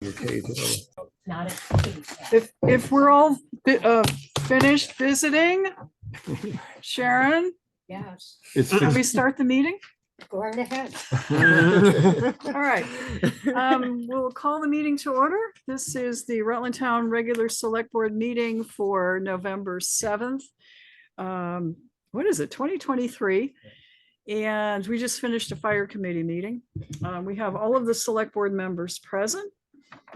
Okay, Not at If we're all finished visiting, Sharon, yes, can we start the meeting? go right ahead. All right. We'll call the meeting to order. This is the Rutland Town Regular Select Board meeting for November 7th. What is it, 2023? And we just finished a fire committee meeting. We have all of the select board members present.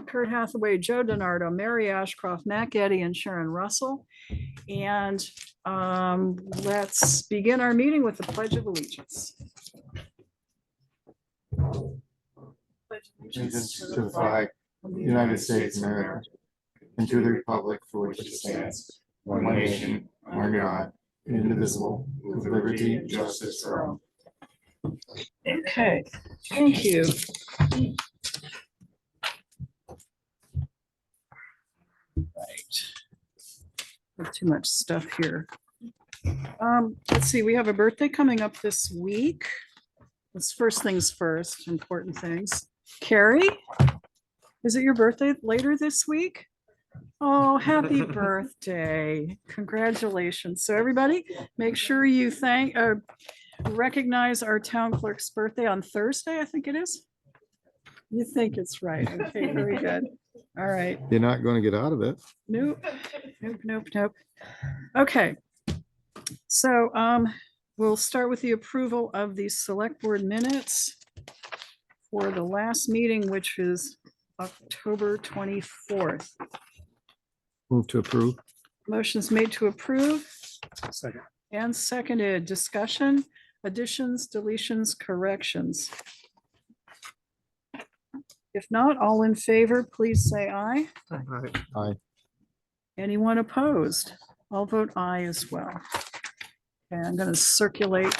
Kurt Hathaway, Joe DiNardo, Mary Ashcroft, Matt Getty, and Sharon Russell. And let's begin our meeting with the Pledge of Allegiance. Allegiance to the flag of the United States of America and to the republic for which it stands, one nation, under God, indivisible, with liberty and justice for all. Okay, thank you. Right. Not too much stuff here. Let's see, we have a birthday coming up this week. Let's first things first, important things. Carrie, is it your birthday later this week? Oh, happy birthday. Congratulations. So everybody, make sure you recognize our town clerk's birthday on Thursday, I think it is. You think it's right. Okay, very good. All right. You're not going to get out of it. Nope, nope. Okay. So we'll start with the approval of the select board minutes for the last meeting, which is October 24th. Move to approve. Motion's made to approve Second. and seconded. Discussion, additions, deletions, corrections. If not, all in favor, please say aye. Aye. Anyone opposed? I'll vote aye as well. Okay, I'm going to circulate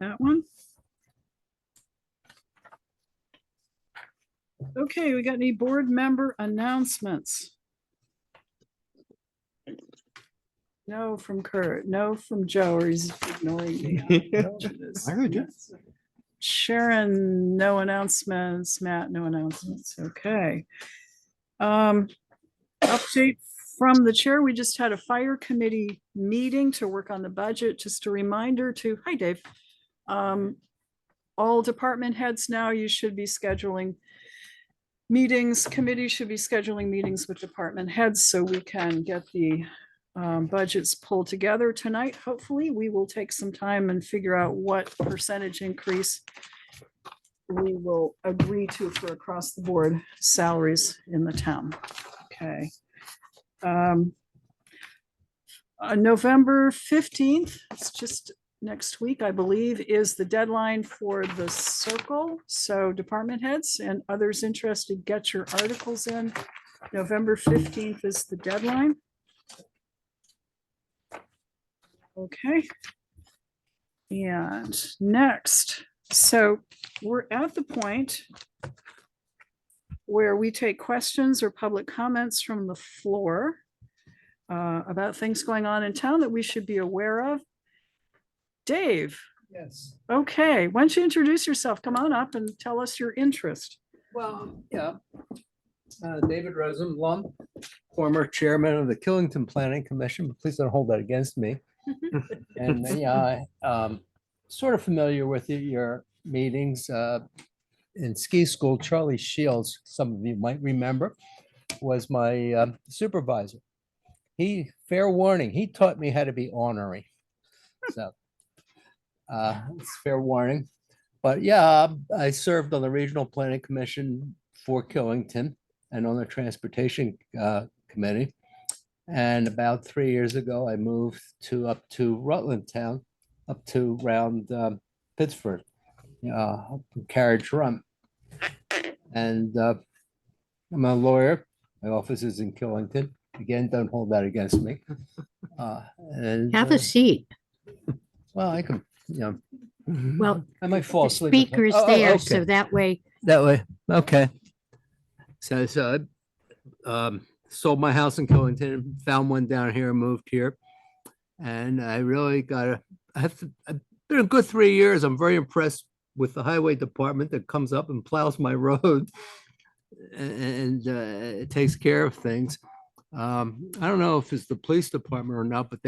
that one. Okay, we got any board member announcements? No from Kurt, no from Joe, or he's ignoring me. I heard you. Sharon, no announcements. Matt, no announcements. Okay. Update from the chair. We just had a fire committee meeting to work on the budget. Just a reminder to, hi, Dave. All department heads now, you should be scheduling meetings. Committees should be scheduling meetings with department heads so we can get the budgets pulled together tonight. Hopefully, we will take some time and figure out what percentage increase we will agree to for across the board salaries in the town. Okay. November 15th, it's just next week, I believe, is the deadline for the circle. So department heads and others interested, get your articles in. November 15th is the deadline. Okay. And next, so we're at the point where we take questions or public comments from the floor about things going on in town that we should be aware of. Dave. Yes, Okay, why don't you introduce yourself? Come on up and tell us your interest. well, yeah. David Rosenblum, former chairman of the Killington Planning Commission, but please don't hold that against me. And yeah, sort of familiar with your meetings in ski school. Charlie Shields, some of you might remember, was my supervisor. Fair warning, he taught me how to be ornery. So it's fair warning. But yeah, I served on the Regional Planning Commission for Killington and on the Transportation Committee. And about 3 years ago, I moved up to Rutland Town, up to around Pittsford, Carriage Run. And I'm a lawyer. My office is in Killington. Again, don't hold that against me. And Have a seat. well, I can, Well, I might fall the asleep. speaker is there, okay. so that way, That way, okay. So sold my house in Killington, found one down here, moved here. And I really I've been a good 3 years. I'm very impressed with the highway department that comes up and plows my road. and it takes care of things. I don't know if it's the police department or not, but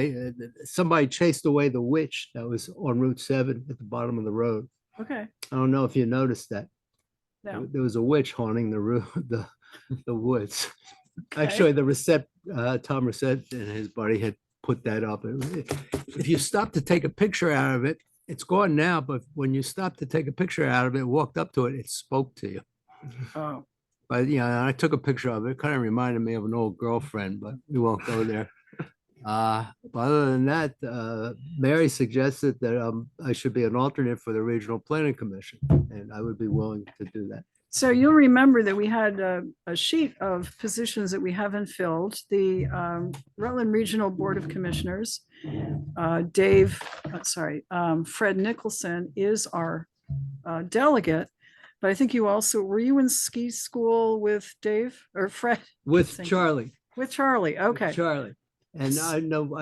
somebody chased away the witch that was on Route 7 at the bottom of the road. Okay, I don't know if you noticed that. no, There was a witch haunting the woods. Okay. Actually, Tom Reset and his buddy had put that up. If you stop to take a picture out of it, it's gone now, but when you stop to take a picture out of it, walked up to it, it spoke to you. oh, But yeah, I took a picture of it. It kind of reminded me of an old girlfriend, but we won't go there. But other than that, Mary suggested that I should be an alternate for the Regional Planning Commission, and I would be willing to do that. so you'll remember that we had a sheet of positions that we haven't filled. The Rutland Regional Board of Commissioners, Fred Nicholson is our delegate. But I think you also, were you in ski school with Dave or Fred? With Thank you. Charlie. With Charlie, with okay, Charlie. And I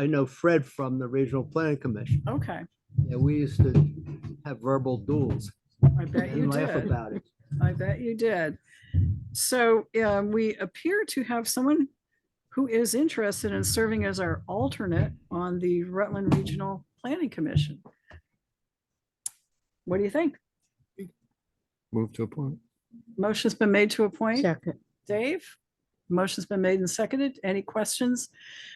know Fred from the Regional Planning Commission. okay, Yeah, we used to have verbal duels I bet you and laugh did. about it. I bet you did. So we appear to have someone who is interested in serving as our alternate on the Rutland Regional Planning Commission. What do you think? Move to appoint. Motion's been made to appoint. Second. Dave? Motion's been made and seconded. Any questions?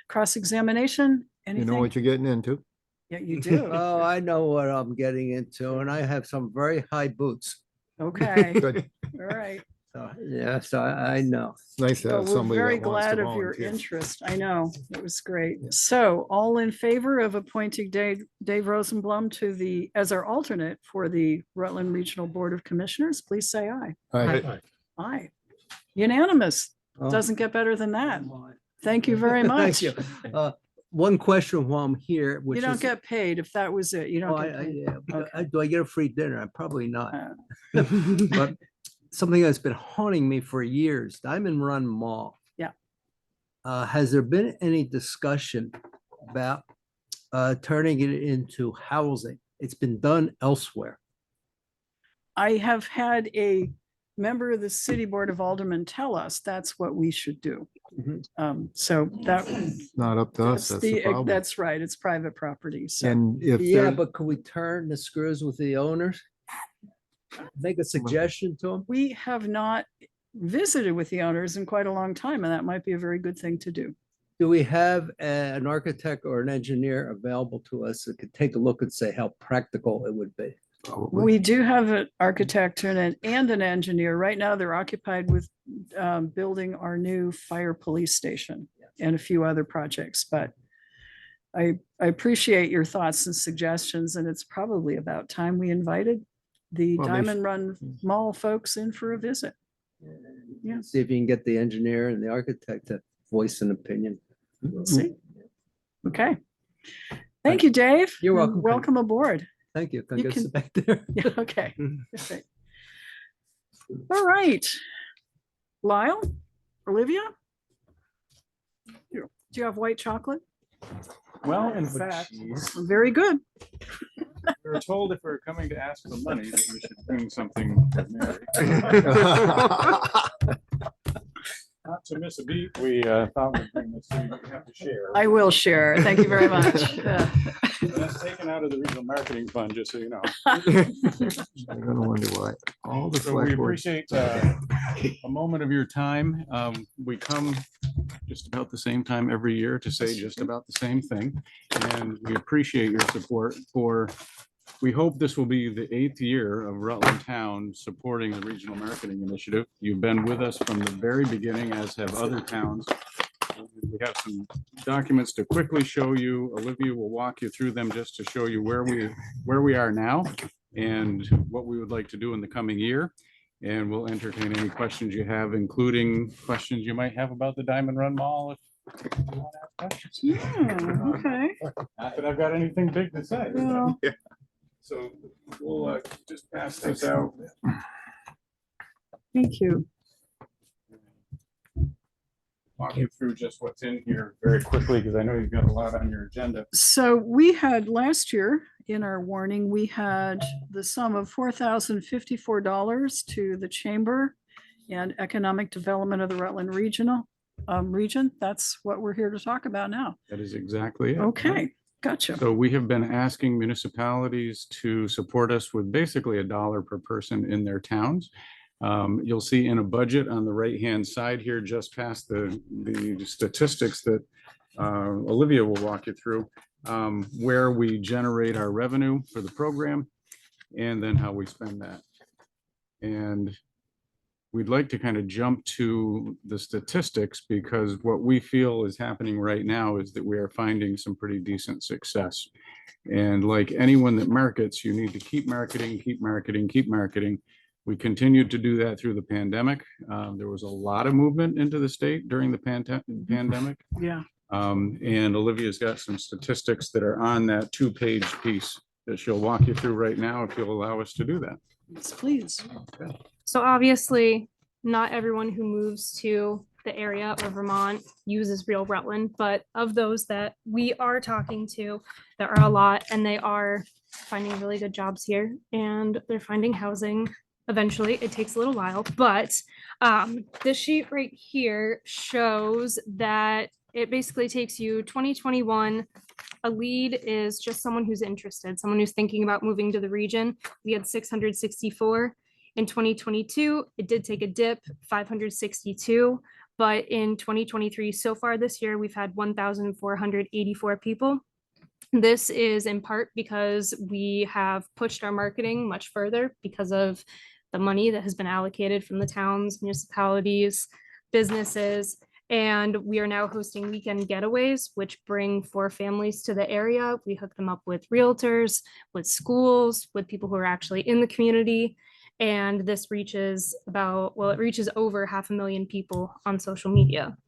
Cross-examination? You know Anything? what you're getting into. Yeah, you do. Oh, I know what I'm getting into, and I have some very high boots. Okay, Good. all right. So, yeah, so I know. It's nice to Well, have we're somebody very that wants glad to of your volunteer. interest. I know, it was great. So all in favor of appointing Dave Rosenblum as our alternate for the Rutland Regional Board of Commissioners, please say aye. Aye. Aye. Unanimous. Oh, Doesn't get better than that. come on. Thank you very Thank much. you. One question while I'm here, which You don't is. get paid if that was it. You Oh, don't get paid. yeah, but Okay. do I get a free dinner? Probably not. Uh, But something that's been haunting me for years, Diamond Run Mall. Yeah. Has there been any discussion about turning it into housing? It's been done elsewhere. I have had a member of the City Board of Aldermen tell us that's what we should do. Mhm. So that. Not up to us. That's the problem. That's right. It's private property. So. And if Yeah, there, but could we turn the screws with the owners? Make a suggestion to them? We have not visited with the owners in quite a long time, and that might be a very good thing to do. Do we have an architect or an engineer available to us that could take a look and say how practical it would be? probably, We do have an architect and an engineer. Right now, they're occupied with building our new fire police station and a few other projects, but I appreciate your thoughts and suggestions, and it's probably about time we invited the Well, they Diamond Run Mall folks in for a visit. Yeah. See if you can get the engineer and the architect to voice an opinion. We'll see. Okay. Thank you, Dave. You're and welcome. Welcome aboard. Thank you. Can I You go can- sit back there? Yeah, okay. Mhm. Okay. All right. Lyle, Olivia? Do you have white chocolate? Well, in fact, Very good. we were told if we were coming to ask for money, that we should bring something for Mary. Not to miss a beat, we thought we'd bring this, so you have to share. I will share. Thank you very much. Yeah. That's taken out of the regional marketing fund, just so you know. I'm gonna wonder why. All the So we select board. appreciate a moment of your time. We come just about the same time every year to say just about the same thing. And we appreciate your support for, we hope this will be the 8th year of Rutland Town supporting the Regional Marketing Initiative. You've been with us from the very beginning, as have other towns. We have some documents to quickly show you. Olivia will walk you through them just to show you where we are now and what we would like to do in the coming year. And we'll entertain any questions you have, including questions you might have about the Diamond Run Mall. If you want to ask questions. Yeah, okay. Not that I've got anything big to say. Well, So we'll just pass this out. thank you. Walk you through just what's in here very quickly, because I know you've got a lot on your agenda. So we had last year in our warning, we had the sum of $4,054 to the chamber and economic development of the Rutland region. That's what we're here to talk about now. That is exactly it. Okay, gotcha. So we have been asking municipalities to support us with basically $1 per person in their towns. You'll see in a budget on the right-hand side here, just past the statistics that Olivia will walk you through, where we generate our revenue for the program and then how we spend that. And we'd like to kind of jump to the statistics, because what we feel is happening right now is that we are finding some pretty decent success. And like anyone that markets, you need to keep marketing, keep marketing, keep marketing. We continued to do that through the pandemic. There was a lot of movement into the state during the pandemic. Yeah, And Olivia's got some statistics that are on that 2-page piece that she'll walk you through right now, if you'll allow us to do that. yes, please. So obviously, not everyone who moves to the area or Vermont uses Real Rutland, but of those that we are talking to, there are a lot, and they are finding really good jobs here, and they're finding housing. Eventually, it takes a little while, but this sheet right here shows that it basically takes you 2021. A lead is just someone who's interested, someone who's thinking about moving to the region. We had 664. In 2022, it did take a dip, 562, but in 2023, so far this year, we've had 1,484 people. This is in part because we have pushed our marketing much further because of the money that has been allocated from the towns, municipalities, businesses, and we are now hosting weekend getaways, which bring 4 families to the area. We hook them up with realtors, with schools, with people who are actually in the community. And this reaches it reaches over 500,000 people on social media.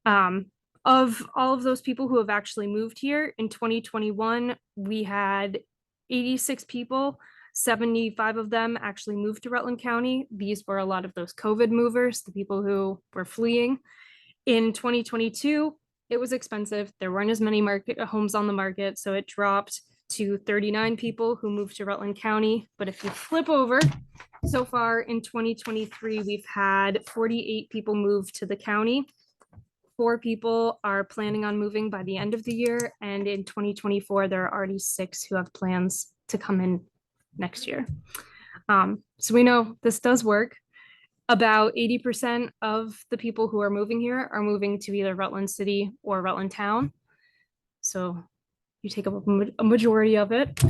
Of all of those people who have actually moved here in 2021, we had 86 people. 75 of them actually moved to Rutland County. These were a lot of those COVID movers, the people who were fleeing. In 2022, it was expensive. There weren't as many homes on the market, so it dropped to 39 people who moved to Rutland County. But if you flip over, so far in 2023, we've had 48 people move to the county. 4 people are planning on moving by the end of the year. And in 2024, there are already 6 who have plans to come in next year. So we know this does work. About 80% of the people who are moving here are moving to either Rutland City or Rutland Town. So you take up a majority of it.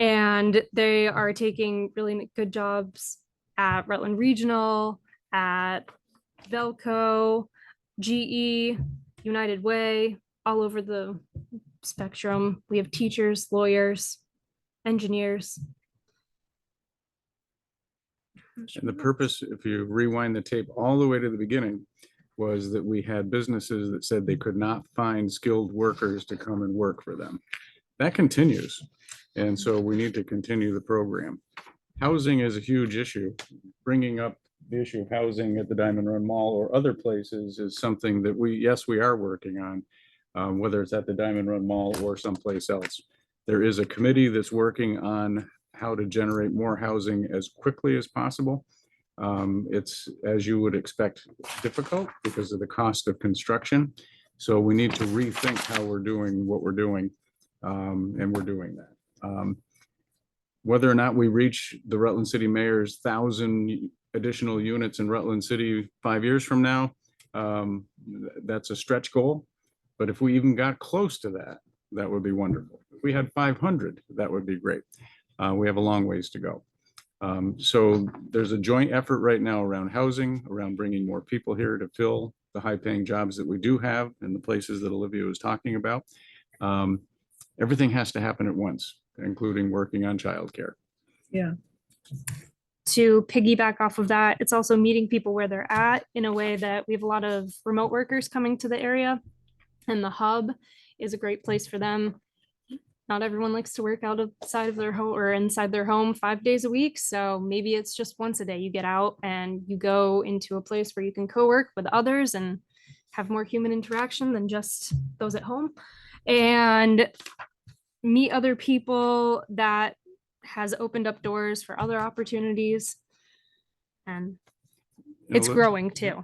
And they are taking really good jobs at Rutland Regional, at Velco, GE, United Way, all over the spectrum. We have teachers, lawyers, engineers. And the purpose, if you rewind the tape all the way to the beginning, was that we had businesses that said they could not find skilled workers to come and work for them. That continues. And so we need to continue the program. Housing is a huge issue. Bringing up the issue of housing at the Diamond Run Mall or other places is something that we are working on, whether it's at the Diamond Run Mall or someplace else. There is a committee that's working on how to generate more housing as quickly as possible. It's, as you would expect, difficult because of the cost of construction. So we need to rethink how we're doing what we're doing, and we're doing that. Whether or not we reach the Rutland City Mayor's 1,000 additional units in Rutland City 5 years from now, that's a stretch goal. But if we even got close to that, that would be wonderful. If we had 500, that would be great. We have a long ways to go. So there's a joint effort right now around housing, around bringing more people here to fill the high-paying jobs that we do have in the places that Olivia was talking about. Everything has to happen at once, including working on childcare. Yeah. To piggyback off of that, it's also meeting people where they're at in a way that we have a lot of remote workers coming to the area, and the hub is a great place for them. Not everyone likes to work outside of their home or inside their home 5 days a week. So maybe it's just once a day you get out and you go into a place where you can co-work with others and have more human interaction than just those at home, and meet other people. That has opened up doors for other opportunities. And It's growing too.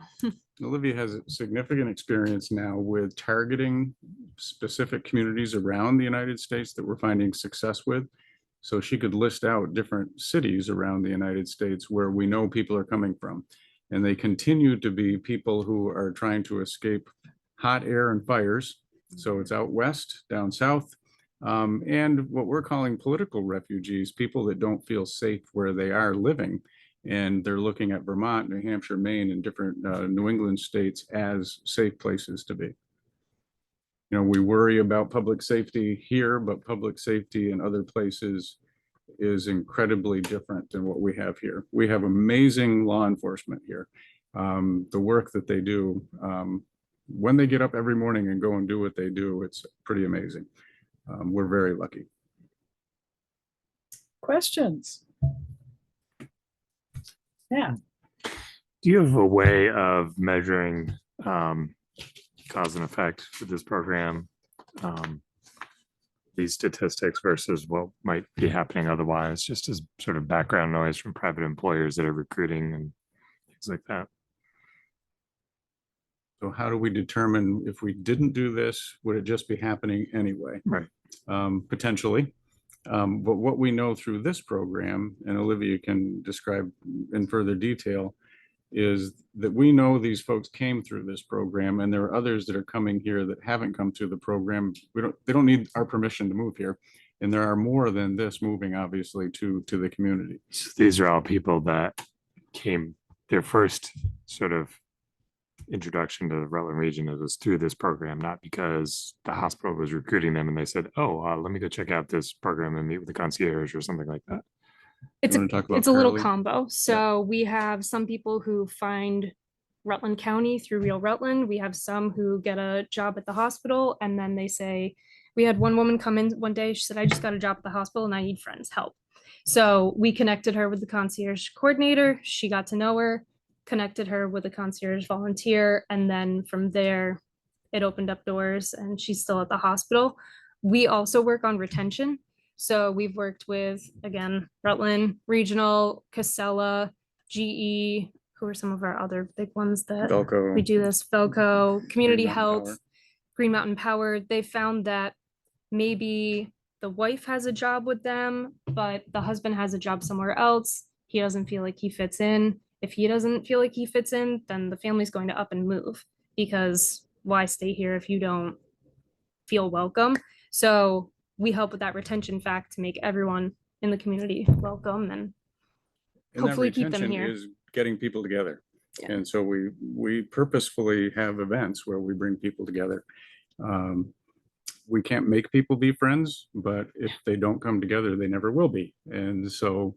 Olivia has significant experience now with targeting specific communities around the United States that we're finding success with. So she could list out different cities around the United States where we know people are coming from. And they continue to be people who are trying to escape hot air and fires. So it's out west, down south, and what we're calling political refugees, people that don't feel safe where they are living. And they're looking at Vermont, New Hampshire, Maine, and different New England states as safe places to be. You know, we worry about public safety here, but public safety in other places is incredibly different than what we have here. We have amazing law enforcement here. The work that they do, when they get up every morning and go and do what they do, it's pretty amazing. We're very lucky. Questions? Yeah. Do you have a way of measuring cause and effect for this program? These statistics versus what might be happening otherwise, just as sort of background noise from private employers that are recruiting and things like that. So how do we determine if we didn't do this, would it just be happening anyway? Right. Potentially. But what we know through this program, and Olivia can describe in further detail, is that we know these folks came through this program, and there are others that are coming here that haven't come through the program. They don't need our permission to move here. And there are more than this moving, obviously, to the community. So these are all people that came, their first sort of introduction to the Rutland region, it was through this program, not because the hospital was recruiting them and they said, oh, let me go check out this program and meet with the concierge or something like that. It's You wanna talk about it's a little Carly? combo. So we have some people who find Rutland County through Real Rutland. We have some who get a job at the hospital and then they say, we had one woman come in one day, she said, I just got a job at the hospital and I need friends, help. So we connected her with the concierge coordinator. She got to know her, connected her with a concierge volunteer. And then from there, it opened up doors and she's still at the hospital. We also work on retention. So we've worked with, again, Rutland Regional, Casella, GE, who are some of our other big ones that Velco. we do this, Velco, Community Mountain Health, Power. Green Mountain Power. They found that maybe the wife has a job with them, but the husband has a job somewhere else. He doesn't feel like he fits in. If he doesn't feel like he fits in, then the family's going to up and move, because why stay here if you don't feel welcome? So we help with that retention fact to make everyone in the community welcome and And that hopefully keep them retention here. is getting people together. Yeah. And so we purposefully have events where we bring people together. We can't make people be friends, but if they don't come together, they never will be. And so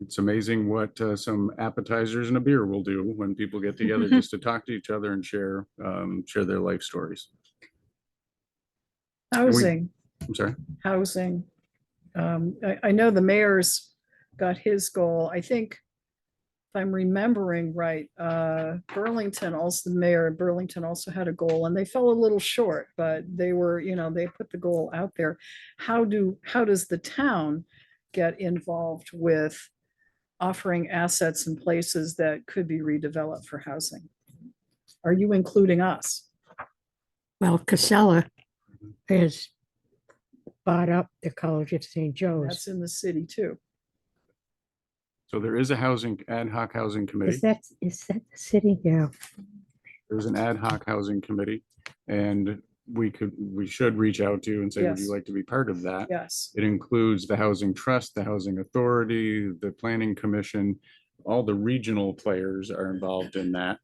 it's amazing what some appetizers and a beer will do when people get together just to talk to each other and share their life stories. Housing, I'm sorry. housing. I know the mayor's got his goal. I think, if I'm remembering right, Burlington, also the mayor of Burlington also had a goal and they fell a little short, but they were, they put the goal out there. How does the town get involved with offering assets and places that could be redeveloped for housing? Are you including us? Well, Casella has bought up the College of St. Joe's. That's in the city too. So there is a ad hoc housing committee. Is that the city? Yeah. There's an ad hoc housing committee, and we should reach out to you and say, would you Yes. like to be part of that? Yes. It includes the Housing Trust, the Housing Authority, the Planning Commission. All the regional players are involved in that.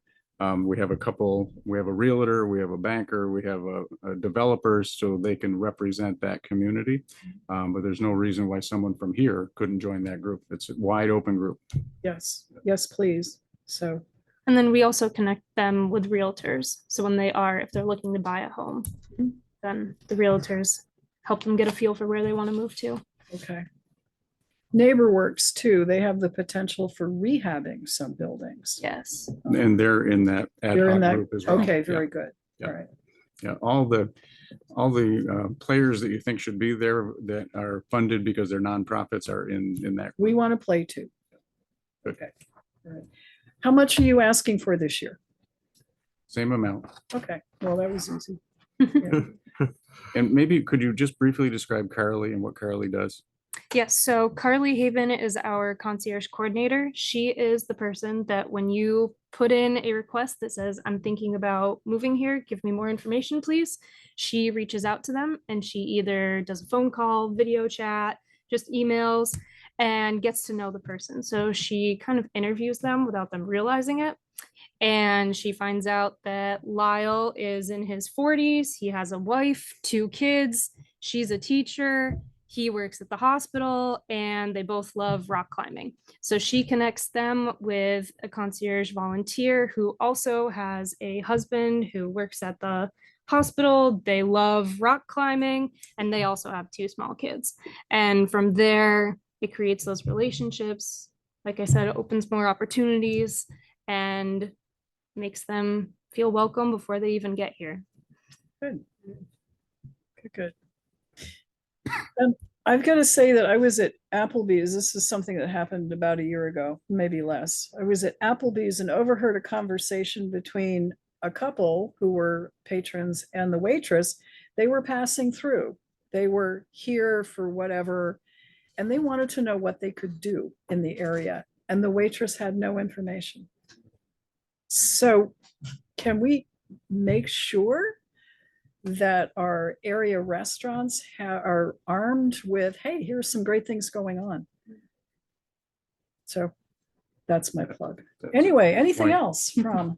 We have a realtor, we have a banker, we have a developer, so they can represent that community. But there's no reason why someone from here couldn't join that group. It's a wide open group. Yes. Yes, please. So, And then we also connect them with realtors. So when if they're looking to buy a home, then the realtors help them get a feel for where they want to move to. okay. NeighborWorks too, they have the potential for rehabbing some buildings. Yes. And they're in that ad They're in hoc that, group as well. okay, Yeah. very good. Yeah. All right. Yeah, all the players that you think should be there that are funded because they're nonprofits are in that. We want to play too. Good. Okay. All right. How much are you asking for this year? Same amount. Okay, well, that was easy. And maybe could you just briefly describe Carly and what Carly does? Yes, so Carly Haven is our concierge coordinator. She is the person that when you put in a request that says, I'm thinking about moving here, give me more information, please. She reaches out to them and she either does a phone call, video chat, just emails, and gets to know the person. So she kind of interviews them without them realizing it. And she finds out that Lyle is in his 40s. He has a wife, 2 kids. She's a teacher. He works at the hospital and they both love rock climbing. So she connects them with a concierge volunteer who also has a husband who works at the hospital. They love rock climbing and they also have 2 small kids. And from there, it creates those relationships. Like I said, it opens more opportunities and makes them feel welcome before they even get here. Good. Good. I've got to say that I was at Applebee's. This is something that happened about a year ago, maybe less. I was at Applebee's and overheard a conversation between a couple who were patrons and the waitress. They were passing through. They were here for whatever, and they wanted to know what they could do in the area. And the waitress had no information. So can we make sure that our area restaurants are armed with, hey, here's some great things going on? So that's my plug. Anyway, anything Point. else from?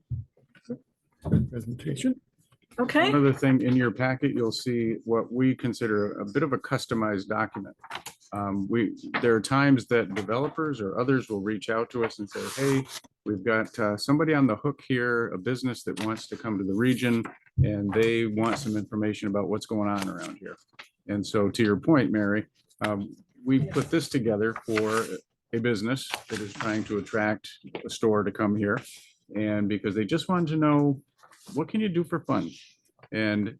Presentation. Okay, One other thing in your packet, you'll see what we consider a bit of a customized document. There are times that developers or others will reach out to us and say, hey, we've got somebody on the hook here, a business that wants to come to the region, and they want some information about what's going on around here. And so to your point, Mary, we put this together for a business that is trying to attract a store to come here. And because they just wanted to know, what can you do for fun? And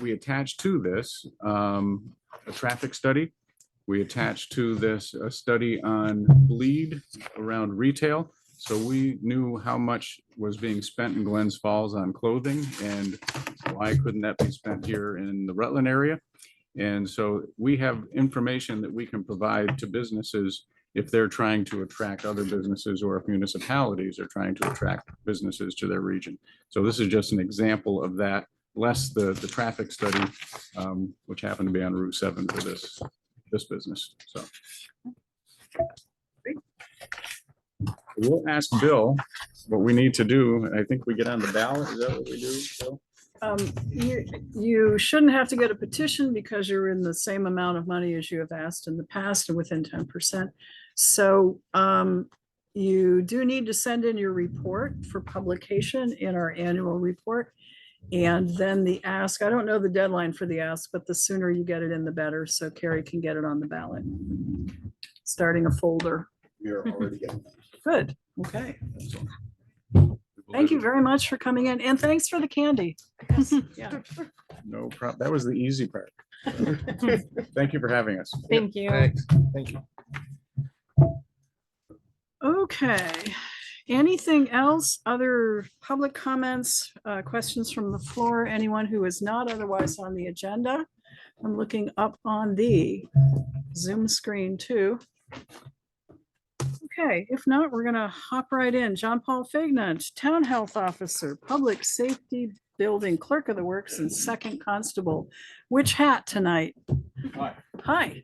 we attached to this a traffic study. We attached to this a study on bleed around retail. So we knew how much was being spent in Glens Falls on clothing and why couldn't that be spent here in the Rutland area? And so we have information that we can provide to businesses if they're trying to attract other businesses or if municipalities are trying to attract businesses to their region. So this is just an example of that, less the traffic study, which happened to be on Route 7 for this business. So we'll ask Bill what we need to do. I think we get on the ballot. Is that what we do, Bill? you shouldn't have to get a petition because you're in the same amount of money as you have asked in the past and within 10%. So you do need to send in your report for publication in our annual report. And then the ask, I don't know the deadline for the ask, but the sooner you get it in, the better. So Carrie can get it on the ballot. Starting a folder. You're already getting. Good, okay. Thank you very much for coming in and thanks for the candy. Yeah. No problem. That was the easy part. Thank you for having us. Thank you. Thanks. Thank you. Okay, anything else? Other public comments, questions from the floor? Anyone who is not otherwise on the agenda? I'm looking up on the Zoom screen too. Okay, if not, we're gonna hop right in. John Paul Feignant, Town Health Officer, Public Safety Building Clerk of the Works and Second Constable. Which hat tonight? Hi. Hi.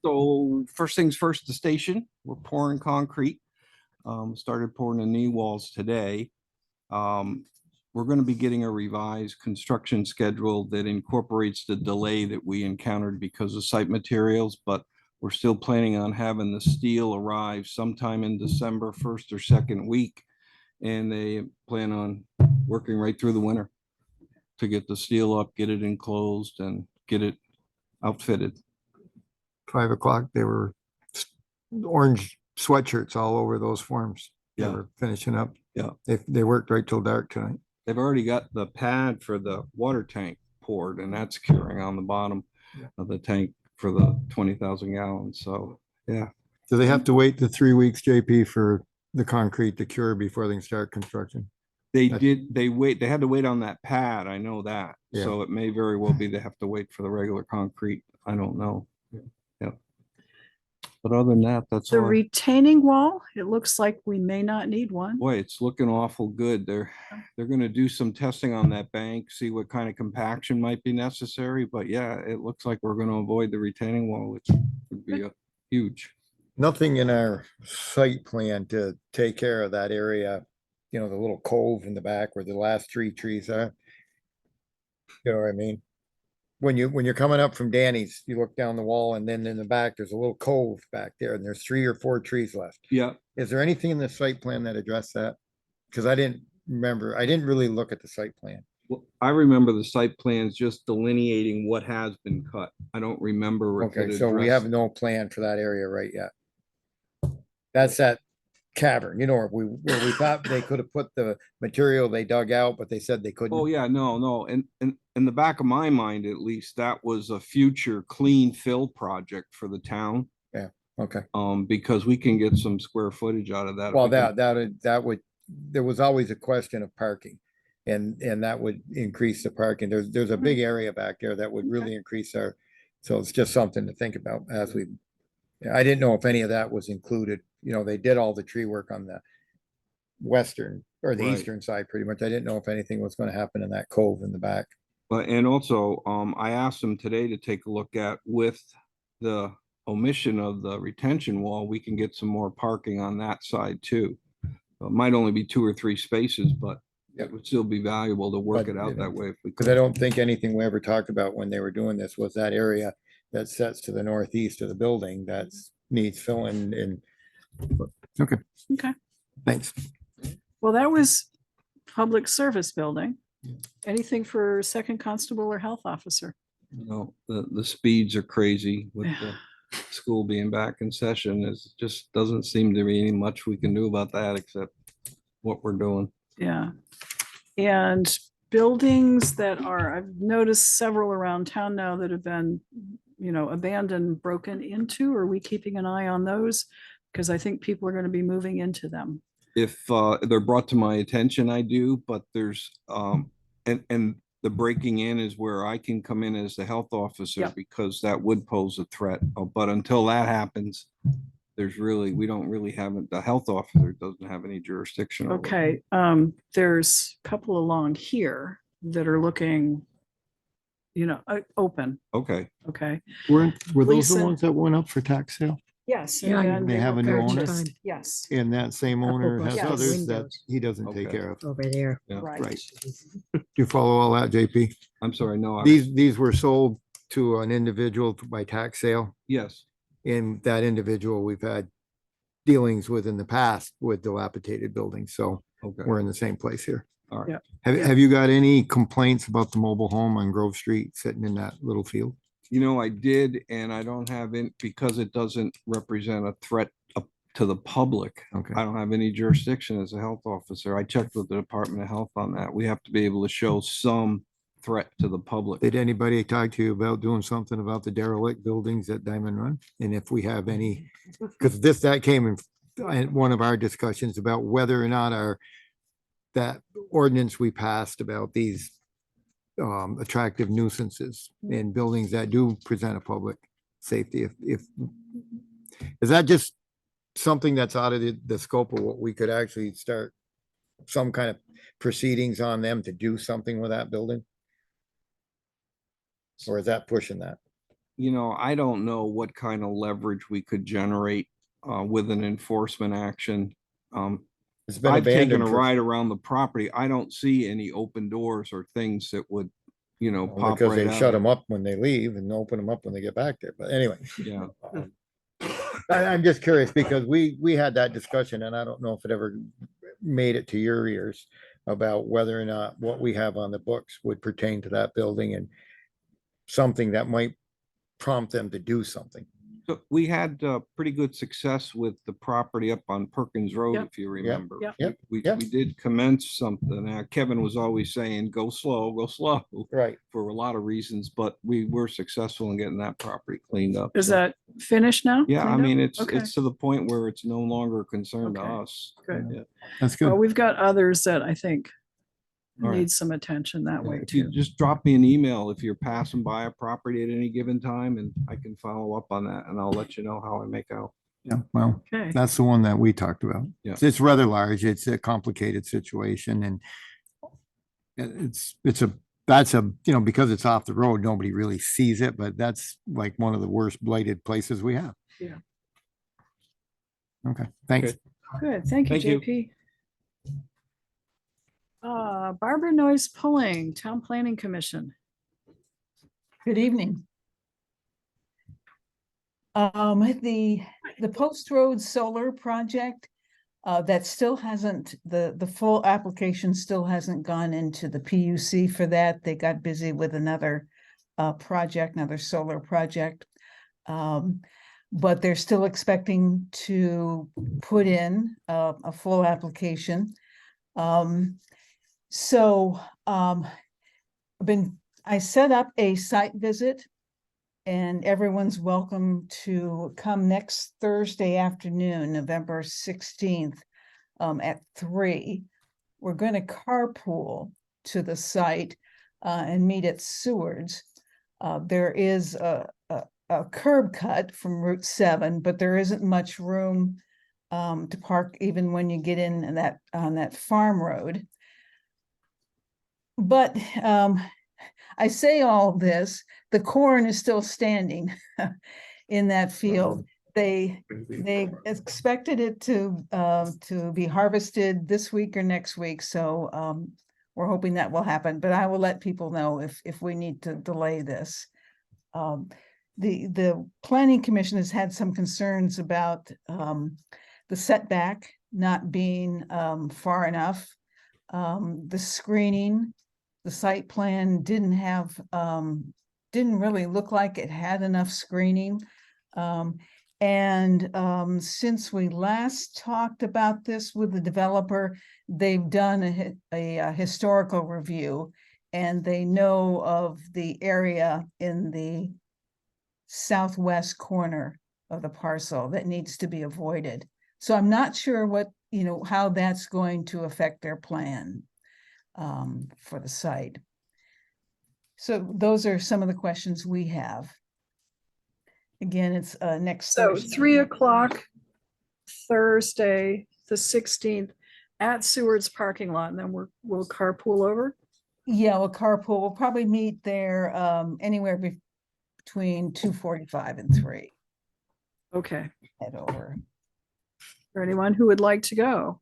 So first things first, the station, we're pouring concrete. Started pouring the knee walls today. We're going to be getting a revised construction schedule that incorporates the delay that we encountered because of site materials, but we're still planning on having the steel arrive sometime in December, first or second week. And they plan on working right through the winter to get the steel up, get it enclosed and get it outfitted. 5 o'clock, they were orange sweatshirts all over those forms. They Yeah. were finishing up. Yeah. They worked right till dark tonight. They've already got the pad for the water tank poured and that's curing on the bottom of the tank for the 20,000 gallons. So, yeah. Do they have to wait the 3 weeks, JP, for the concrete to cure before they can start construction? They That's- they had to wait on that pad, I know that. Yeah. So it may very well be they have to wait for the regular concrete. I don't know. Yeah. But other than that, that's The all. retaining wall, it looks like we may not need one. Boy, it's looking awful good. They're gonna do some testing on that bank, see what kind of compaction might be necessary, but yeah, it looks like we're gonna avoid the retaining wall, which would be huge. Nothing in our site plan to take care of that area, you know, the little cove in the back where the last 3 trees are. You know what I mean? When you're coming up from Danny's, you look down the wall and then in the back, there's a little cove back there and there's 3 or 4 trees left. Yeah, Is there anything in the site plan that addressed that? Cause I didn't really look at the site plan. well, I remember the site plans just delineating what has been cut. I don't remember. if it Okay, so we addressed- have no plan for that area right yet. That's that cavern, you know, where we thought they could have put the material they dug out, but they said they couldn't. Oh, yeah, no, and in the back of my mind, at least, that was a future clean fill project for the town. Okay, Because we can get some square footage out of that. if well, we can- that would, there was always a question of parking. And that would increase the parking. There's a big area back there that would really increase our, so it's just something to think about as we. I didn't know if any of that was included, you know, they did all the tree work on the western or the Right. eastern side pretty much. I didn't know if anything was gonna happen in that cove in the back. But, and also, I asked them today to take a look at with the omission of the retention wall, we can get some more parking on that side too. It might only be 2 or 3 spaces, but it would still be valuable to work But, it you out know, that way if we Cause I could. don't think anything we ever talked about when they were doing this was that area that sets to the northeast of the building that's needs filling and. Okay. Okay. Thanks. Well, that was public service building. Yeah. Anything for second constable or health officer? You know, the speeds are crazy with the school being back in session. It just doesn't seem to be any much we can do about that except what we're doing. Yeah. And buildings that are, I've noticed several around town now that have been, you know, abandoned, broken into. Are we keeping an eye on those? Because I think people are going to be moving into them. If they're brought to my attention, I do, but there's and the breaking in is where I can come in as the health officer Yep. because that would pose a threat. But until that happens, we don't really have it. The health officer doesn't have any jurisdiction. over it. Okay, there's a couple along here that are looking, you know, open, Okay, okay? Were those the Lisa? ones that went up for tax sale? Yes. Yeah, and they were have a new owner? purchased. Yes, And that same Couple owner has Yes. others that windows. he doesn't take Okay. care of. Over there. yeah. right. Right. Do you follow all that, JP? I'm sorry, no, These were sold to an individual by tax sale. yes, And that individual we've had dealings with in the past with dilapidated buildings. So okay, we're in the same place here. all right. Yeah. Have you got any complaints about the mobile home on Grove Street sitting in that little field? You know, I did, and I don't have it because it doesn't represent a threat up to the public. Okay. I don't have any jurisdiction as a health officer. I checked with the Department of Health on that. We have to be able to show some threat to the public. Did anybody talk to you about doing something about the derelict buildings at Diamond Run? And if we have any, because that came in one of our discussions about whether or not that ordinance we passed about these attractive nuisances in buildings that do present a public safety, if is that just something that's out of the scope of what we could actually start some kind of proceedings on them to do something with that building? Or is that pushing that? You know, I don't know what kind of leverage we could generate with an enforcement action. It's been I've taken abandoned a for, ride around the property. I don't see any open doors or things that would, you know, pop because right they out. shut them up when they leave and open them up when they get back there. But anyway, Yeah, I'm just curious because we had that discussion and I don't know if it ever made it to your ears about whether or not what we have on the books would pertain to that building and something that might prompt them to do something. so we had pretty good success with the property up on Perkins Road, Yep. if you remember. Yep. Yep. We Yep. did commence something. Kevin was always saying, go slow, Right. for a lot of reasons, but we were successful in getting that property cleaned up. Is so- that finished now? Yeah, I Cleaned up? mean, it's, Okay. it's to the point where it's no longer a concern to Okay. us. Good. Yeah. That's Well, good. we've got others that I think All right. need some attention that way If you too. just drop me an email if you're passing by a property at any given time, and I can follow up on that, and I'll let you know how I make out. Yeah, well, Okay. that's the one that we talked about. Yeah. It's rather large. It's a complicated situation and that's a, because it's off the road, nobody really sees it, but that's like one of the worst blighted places we have. Yeah. Okay, thanks. Okay. Good. Thank you, Thank you. JP. Barbara Noyes Pulling, Town Planning Commission. Good evening. The Post Road Solar Project, that still hasn't, the full application still hasn't gone into the PUC for that. They got busy with another project, another solar project. But they're still expecting to put in a full application. I set up a site visit, and everyone's welcome to come next Thursday afternoon, November 16th, at 3. We're going to carpool to the site and meet at Seward's. There is a curb cut from Route 7, but there isn't much room to park even when you get in on that farm road. But I say all this, the corn is still standing in that field. They expected it to be harvested this week or next week, so we're hoping that will happen, but I will let people know if we need to delay this. The Planning Commission has had some concerns about the setback not being far enough. The screening, the site plan didn't really look like it had enough screening. Since we last talked about this with the developer, they've done a historical review, and they know of the area in the southwest corner of the parcel that needs to be avoided. So I'm not sure how that's going to affect their plan for the site. So those are some of the questions we have. Again, it's next So Thursday. 3 o'clock, Thursday, the 16th at Seward's parking lot, and then we'll carpool over. Yeah, we'll carpool. We'll probably meet there anywhere between 2:45 and 3. Okay. Head over. For anyone who would like to go.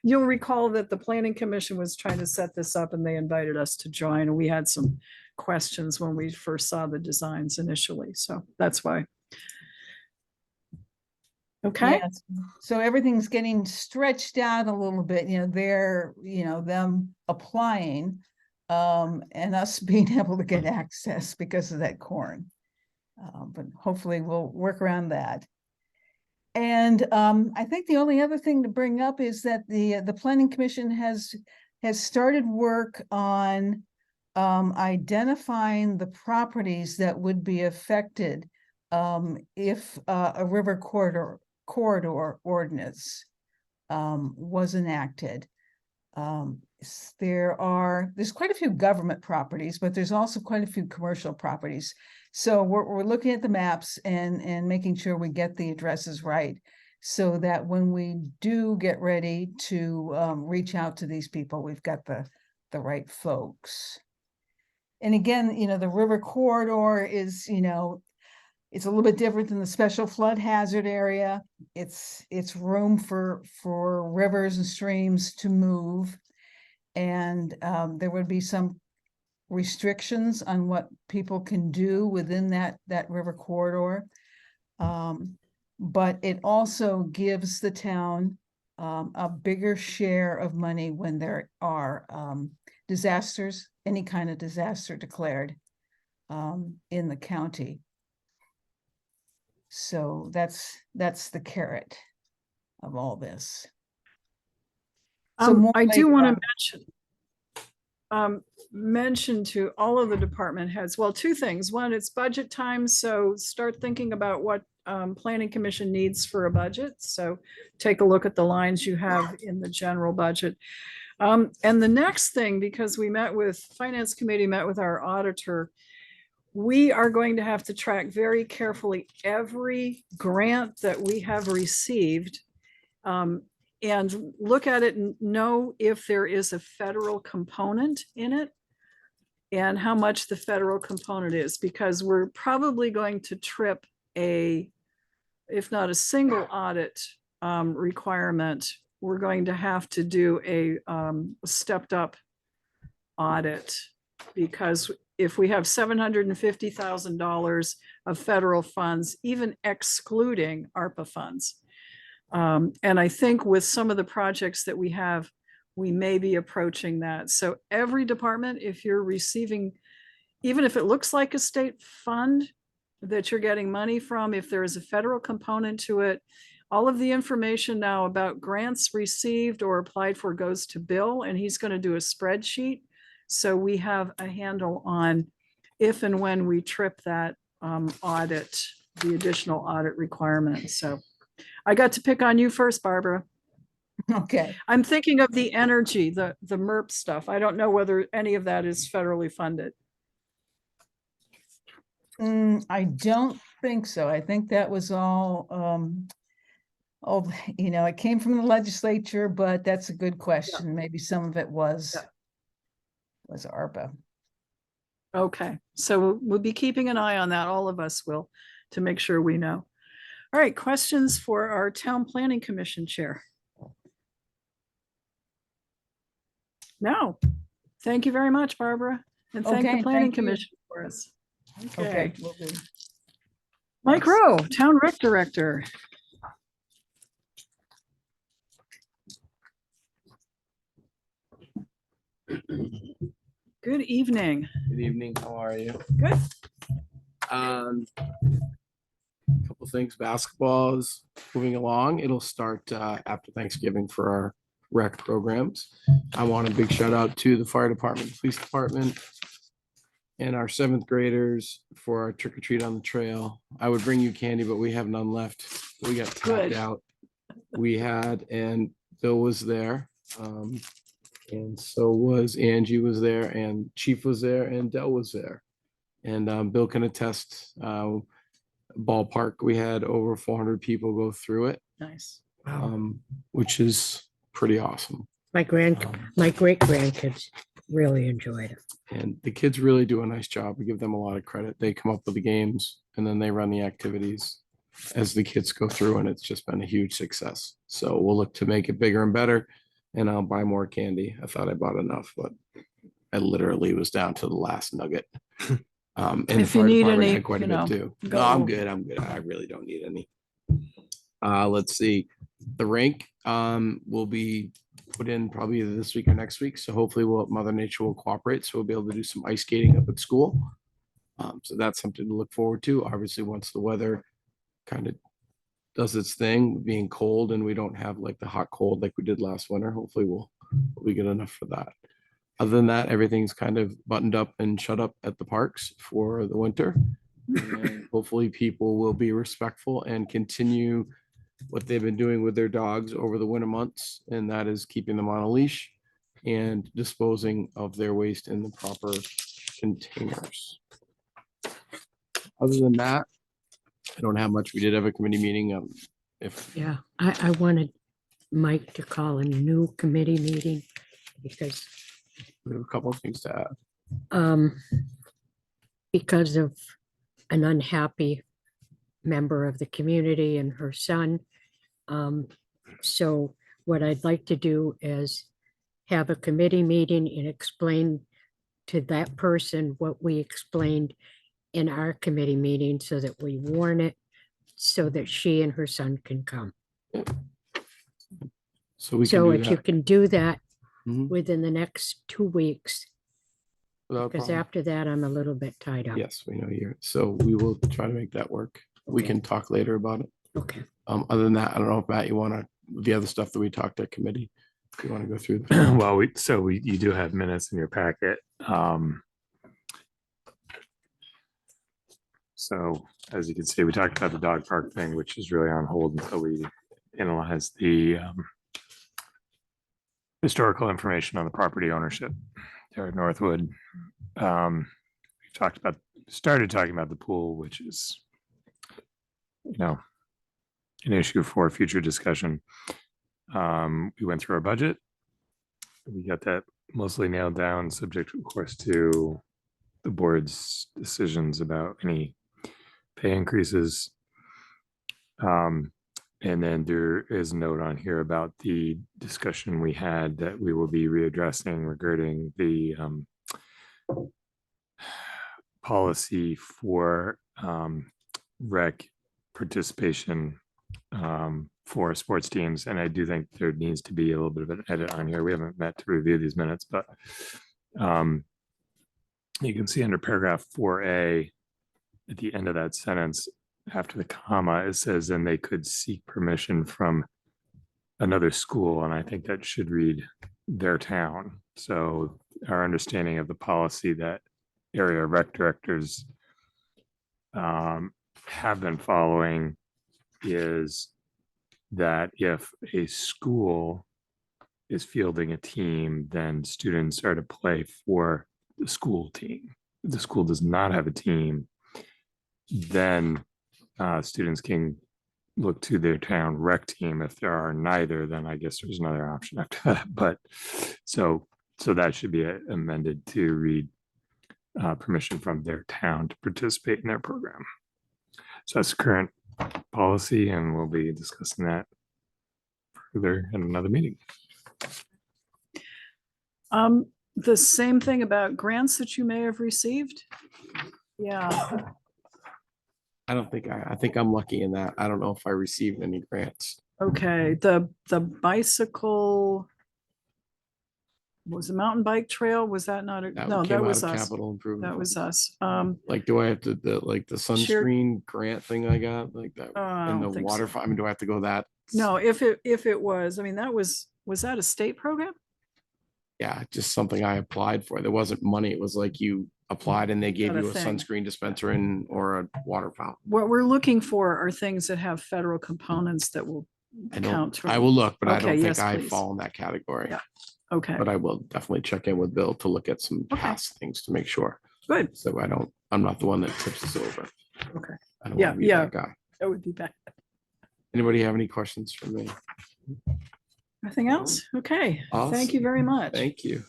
You'll recall that the Planning Commission was trying to set this up and they invited us to join, and we had some questions when we first saw the designs initially, so that's why. Okay, Yes. So everything's getting stretched out a little bit, they're, them applying and us being able to get access because of that corn. But hopefully we'll work around that. And I think the only other thing to bring up is that the Planning Commission has started work on identifying the properties that would be affected if a river corridor ordinance was enacted. There's quite a few government properties, but there's also quite a few commercial properties. So we're looking at the maps and making sure we get the addresses right, so that when we do get ready to reach out to these people, we've got the right folks. And again, the river corridor is, it's a little bit different than the special flood hazard area. It's room for rivers and streams to move. And there would be some restrictions on what people can do within that river corridor. But it also gives the town a bigger share of money when there are disasters, any kind of disaster declared in the county. So that's the carrot of all this. So more I do later want to on. mention, mentioned to all of the department heads, well, two things. One, it's budget time, so start thinking about what planning commission needs for a budget. So take a look at the lines you have in the general budget. And the next thing, because finance committee met with our auditor, we are going to have to track very carefully every grant that we have received, and look at it and know if there is a federal component in it and how much the federal component is, because we're probably going to trip if not a single audit requirement, we're going to have to do a stepped up audit, because if we have $750,000 of federal funds, even excluding ARPA funds. And I think with some of the projects that we have, we may be approaching that. So every department, if you're receiving, even if it looks like a state fund that you're getting money from, if there is a federal component to it, all of the information now about grants received or applied for goes to Bill, and he's going to do a spreadsheet. So we have a handle on if and when we trip that audit, the additional audit requirement. So I got to pick on you first, Barbara. Okay. I'm thinking of the energy, the MERP stuff. I don't know whether any of that is federally funded. I don't think so. I think that was all, it came from the legislature, but that's a good question. Maybe some of it was ARPA. Okay, so we'll be keeping an eye on that. All of us will, to make sure we know. All right, questions for our Town Planning Commission Chair? No. Thank you very much, Barbara. And thank Okay, the Planning thank you. Commission for us. Okay. Okay. Will do. Mike Rowe, Town Rec Director. Good evening. Good evening, how are you? Good. Couple things, basketball is moving along. It'll start after Thanksgiving for our rec programs. I want a big shout out to the fire department, police department, and our 7th graders for our trick or treat on the trail. I would bring you candy, but we have none left. We got Good. tapped out. And Bill was there. And so was Angie was there, and Chief was there, and Dell was there. And Bill can attest, ballpark, we had over 400 people go through it, Nice. which is pretty awesome. My great grandkids really enjoyed it. And the kids really do a nice job. We give them a lot of credit. They come up with the games and then they run the activities as the kids go through, and it's just been a huge success. So we'll look to make it bigger and better, and I'll buy more candy. I thought I bought enough, but I literally was down to the last nugget. And the If you fire need department any, had quite a bit too. go. No, I'm good. I really don't need any. Let's see. The rink will be put in probably either this week or next week. So hopefully Mother Nature will cooperate. So we'll be able to do some ice skating up at school. So that's something to look forward to. Obviously, once the weather kind of does its thing, being cold and we don't have like the hot cold like we did last winter, hopefully we'll get enough for that. Other than that, everything's kind of buttoned up and shut up at the parks for the winter. And hopefully people will be respectful and continue what they've been doing with their dogs over the winter months, and that is keeping them on a leash and disposing of their waste in the proper containers. Other than that, I don't have much. We did have a committee meeting. Yeah, I wanted Mike to call a new committee meeting because We have a couple of things to add. Because of an unhappy member of the community and her son. So what I'd like to do is have a committee meeting and explain to that person what we explained in our committee meeting so that we warn it so that she and her son can come. So we can So do if you that can do that Mhm. within the next 2 weeks, without a because problem. after that, I'm a little bit tied up. Yes, we know you're, so we will try to make that work. We Okay. can talk later about it. Okay. Other than that, I don't know if Matt, you want to, the other stuff that we talked at committee, If you want to go through. Well, you do have minutes in your packet. So as you can see, we talked about the dog park thing, which is really on hold until we analyze the historical information on the property ownership there at Northwood. We started talking about the pool, which is, an issue for future discussion. We went through our budget. We got that mostly nailed down, subject, of course, to the board's decisions about any pay increases. And then there is a note on here about the discussion we had that we will be readdressing regarding the policy for rec participation for sports teams. And I do think there needs to be a little bit of an edit on here. We haven't met to review these minutes, but you can see under paragraph 4A, at the end of that sentence, after the comma, it says, and they could seek permission from another school. And I think that should read their town. So our understanding of the policy that area rec directors have been following is that if a school is fielding a team, then students are to play for the school team. If the school does not have a team, then students can look to their town rec team. If there are neither, then I guess there's another option after that. But so that should be amended to read permission from their town to participate in their program. So that's the current policy, and we'll be discussing that further in another meeting. The same thing about grants that you may have received. Yeah, I think I'm lucky in that. I don't know if I received any grants. okay, the bicycle, was the mountain bike trail, was that not, no, came that out was of us. Capital improvement. That was us. Like, do I have to, the sunscreen grant thing I got, like that, I and don't the think water, so. I mean, do I have to go that? No, if it was, I mean, was that a state program? Yeah, just something I applied for. There wasn't money. It was like you applied and they gave Got a you a thing. sunscreen dispenser and or a water fountain. What we're looking for are things that have federal components that will I count. don't, I will look, but I Okay, don't think yes, I please. fall in that category. Yeah. Okay, But I will definitely check in with Bill to look at some Okay. past things to make sure. good. So I'm not the one that tips us over. Okay, I don't Yeah, want to be yeah. that guy. that would be bad. Anybody have any questions for me? Nothing else? Okay, thank you very much. Thank you.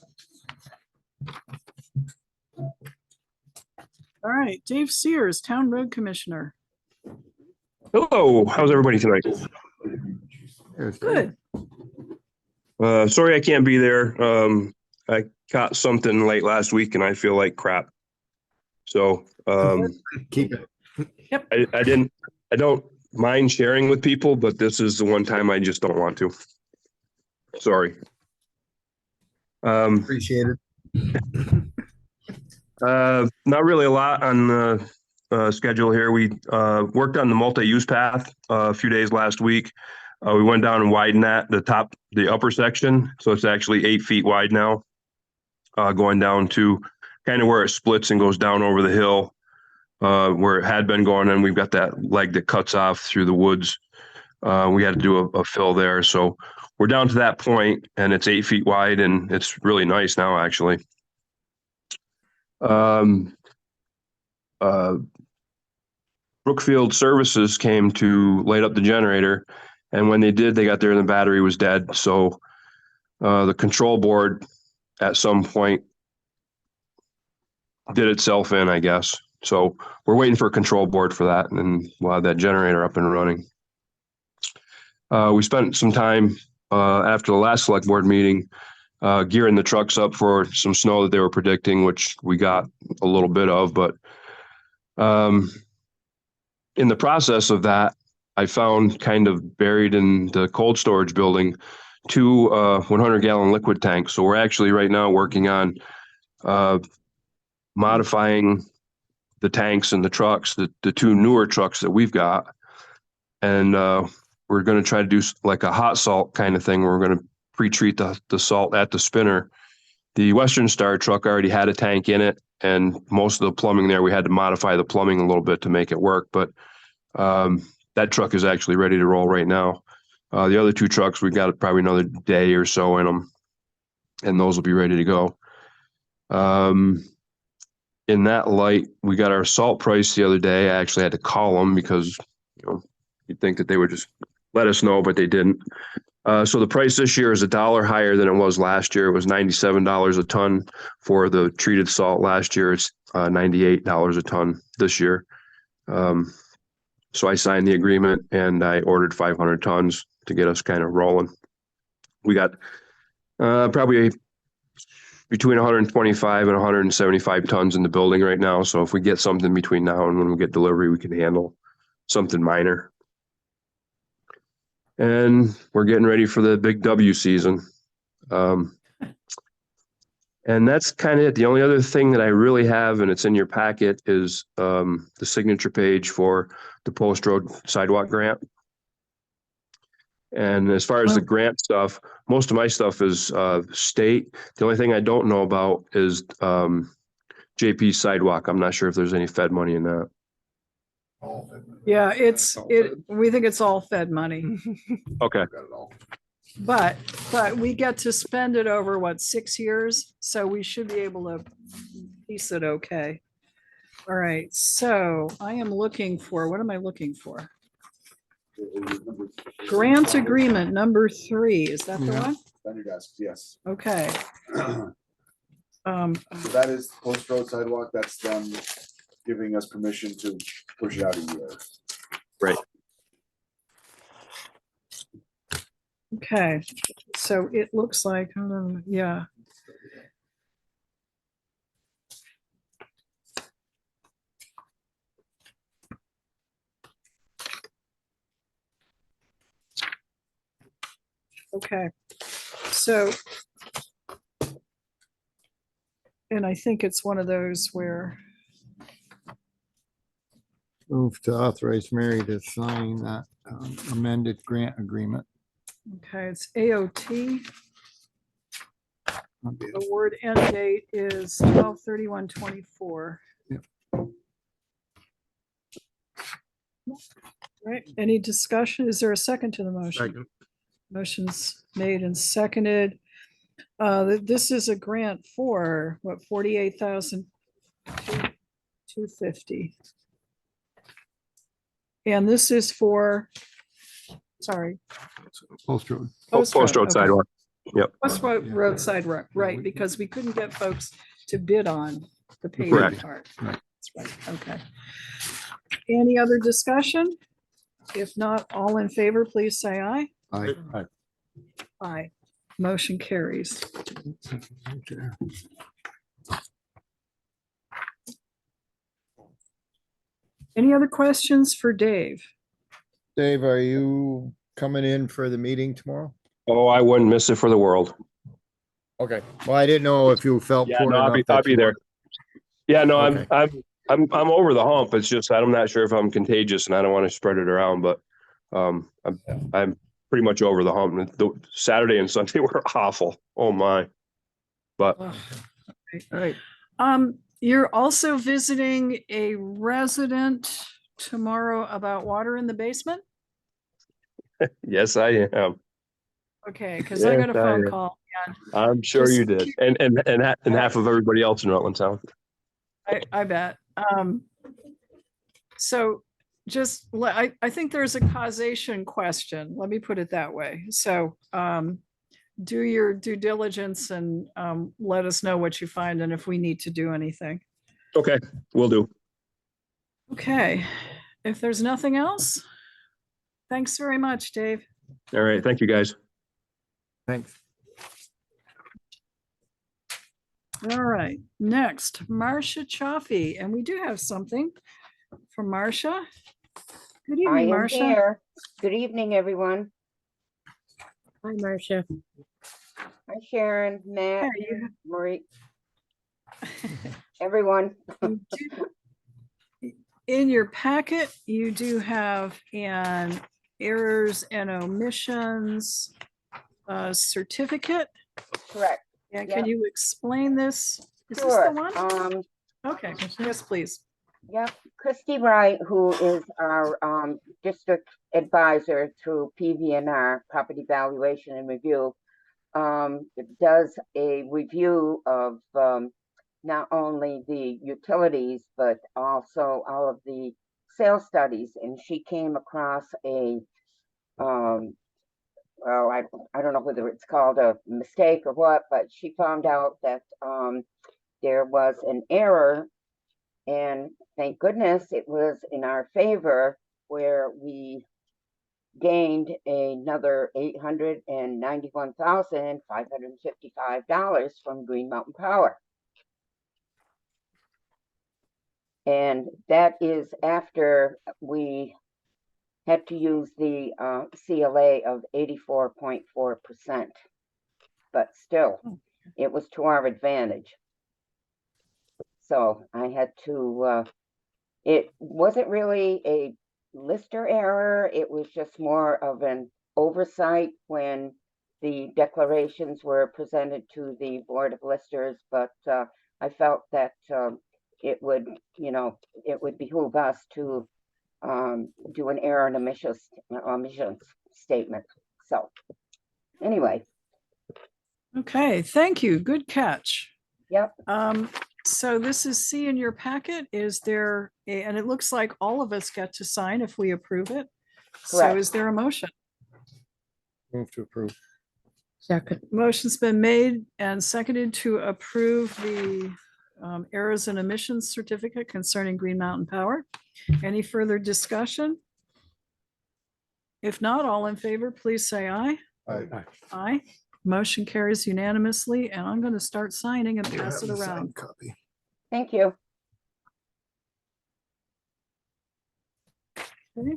All right, Dave Sears, Town Road Commissioner. Hello, how's everybody tonight? Good. Sorry I can't be there. I caught something late last week and I feel like crap. So Keep it. I don't mind sharing with people, but this is the one time I just don't want to. Sorry. Appreciate it. Not really a lot on the schedule here. We worked on the multi-use path a few days last week. We went down and widened the upper section. So it's actually 8 feet wide now, going down to kind of where it splits and goes down over the hill, where it had been going. And we've got that leg that cuts off through the woods. We had to do a fill there. So we're down to that point and it's 8 feet wide and it's really nice now, actually. Brookfield Services came to light up the generator, and when they did, they got there and the battery was dead. So the control board at some point did itself in, I guess. So we're waiting for a control board for that, and then we'll have that generator up and running. We spent some time after the last select board meeting gearing the trucks up for some snow that they were predicting, which we got a little bit of. But in the process of that, I found kind of buried in the cold storage building 2 100-gallon liquid tanks. So we're actually right now working on modifying the tanks and the trucks, the 2 newer trucks that we've got. And we're going to try to do like a hot salt kind of thing. Where we're going to pre-treat the salt at the spinner. The Western Star truck already had a tank in it, and most of the plumbing there, we had to modify the plumbing a little bit to make it work, but that truck is actually ready to roll right now. The other two trucks, we've got probably another day or so in them, and those will be ready to go. In that light, we got our salt price the other day. I actually had to call them because, you'd think that they would just let us know, but they didn't. So the price this year is $1 higher than it was last year. It was $97 a ton for the treated salt last year. It's $98 a ton this year. So I signed the agreement and I ordered 500 tons to get us kind of rolling. We got probably between 125 and 175 tons in the building right now. So if we get something between now and when we get delivery, we can handle something minor. And we're getting ready for the big W season. And that's kind of it. The only other thing that I really have, and it's in your packet, is the signature page for the Post Road Sidewalk Grant. And as far as the grant stuff, most of my stuff is state. The only thing I don't know about is JP sidewalk. I'm not sure if there's any Fed money in that. Yeah, we think it's all Fed money, Okay. but we get to spend it over 6 years? So we should be able to piece it okay. All right, so I am looking for, what am I looking for? Grant agreement number 3, is that the one? On your desk, yes. Okay. So that is Post Road Sidewalk. That's them giving us permission to push it out a year. Right. Okay, so it looks like, yeah. Okay, so. And I think it's one of those where, Move to authorize Mary to sign that amended grant agreement. okay, it's AOT. The word end date is 12/31/24. Yep. Right, any discussion? Is there a second to the motion? Second. Motion's made and seconded. This is a grant for what, 48,250. And this is for, sorry. Post Road. Post Road okay. sidewalk. Yep. West Road sidewalk, right, because we couldn't get folks to bid on the paving Correct. part. Right. That's right, okay. Any other discussion? If not, all in favor, please say aye. Aye. Aye. Motion carries. Any other questions for Dave? Dave, are you coming in for the meeting tomorrow? Oh, I wouldn't miss it for the world. Okay. Well, I didn't know if you felt. Yeah, poor no, I'll enough be that you there. wanted- Yeah, no, Okay. I'm over the hump. It's just I'm not sure if I'm contagious and I don't want to spread it around, but I'm pretty much over the hump. The Saturday and Sunday were awful. Oh my. But Ugh. All right. You're also visiting a resident tomorrow about water in the basement? yes, I am. Okay, because I got a Yes, I phone am. call. I'm sure Just you did. And half of everybody else in Rutland Town. I bet. So just, I think there's a causation question. Let me put it that way. So do your due diligence and let us know what you find and if we need to do anything. Okay, will do. Okay, if there's nothing else, thanks very much, Dave. All right. Thank you, guys. Thanks. All right, next, Marcia Chaffee, and we do have something from Marcia. Good I evening, am Marcia. here. Good evening, everyone. Hi, Marcia. Hi, Sharon, Matt, Hey, you- Marie, everyone. you do- In your packet, you do have an errors and omissions certificate. Correct. And Yeah. can you explain this? Is this the Sure. one? Okay, yes, please. Yep, Christy Wright, who is our district advisor through PVNR, Property Valuation and Review, does a review of not only the utilities, but also all of the sales studies. And she came across a, well, I don't know whether it's called a mistake or what, but she found out that there was an error, and thank goodness it was in our favor, where we gained another $891,555 from Green Mountain Power. And that is after we had to use the CLA of 84.4%. But still, it was to our advantage. So I had to, it wasn't really a lister error. It was just more of an oversight when the declarations were presented to the Board of Listers. But I felt that it would, it would behoove us to do an error and omissions statement. So anyway. Okay, thank you. Good catch. Yep. So this is C in your packet. Is there, and it looks like all of us get to sign if we approve it. So Correct. is there a motion? Move to approve. Second. Motion's been made and seconded to approve the errors and omissions certificate concerning Green Mountain Power. Any further discussion? If not, all in favor, please say aye. Aye. Aye. Motion carries unanimously, and I'm going to start signing and pass it around. Copy. Thank you. Okay.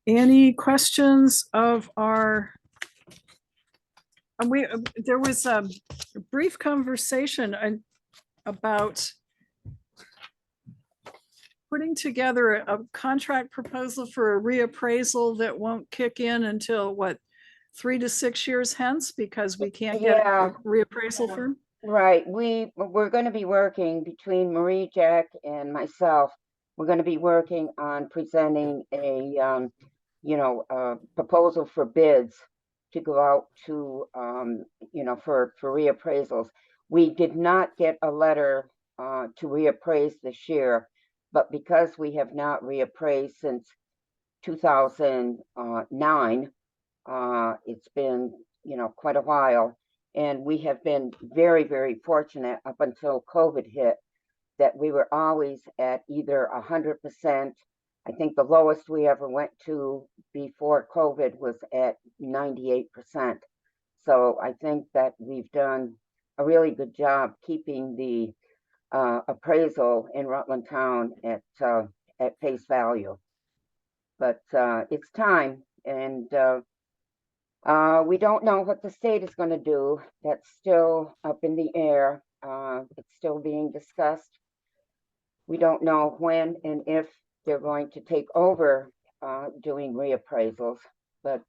Any questions of our? There was a brief conversation about putting together a contract proposal for a reappraisal that won't kick in until what, 3 to 6 years hence, because we can't get Yeah. a reappraisal firm? Right, we're going to be working between Marie, Jack, and myself. We're going to be working on presenting a, proposal for bids to go out to, for reappraisals. We did not get a letter to reappraise this year, but because we have not reappraised since 2009, it's been, quite a while. And we have been very, very fortunate up until COVID hit that we were always at either 100%. I think the lowest we ever went to before COVID was at 98%. So I think that we've done a really good job keeping the appraisal in Rutland Town at face value. But it's time, and we don't know what the state is going to do. That's still up in the air. It's still being discussed. We don't know when and if they're going to take over doing reappraisals, but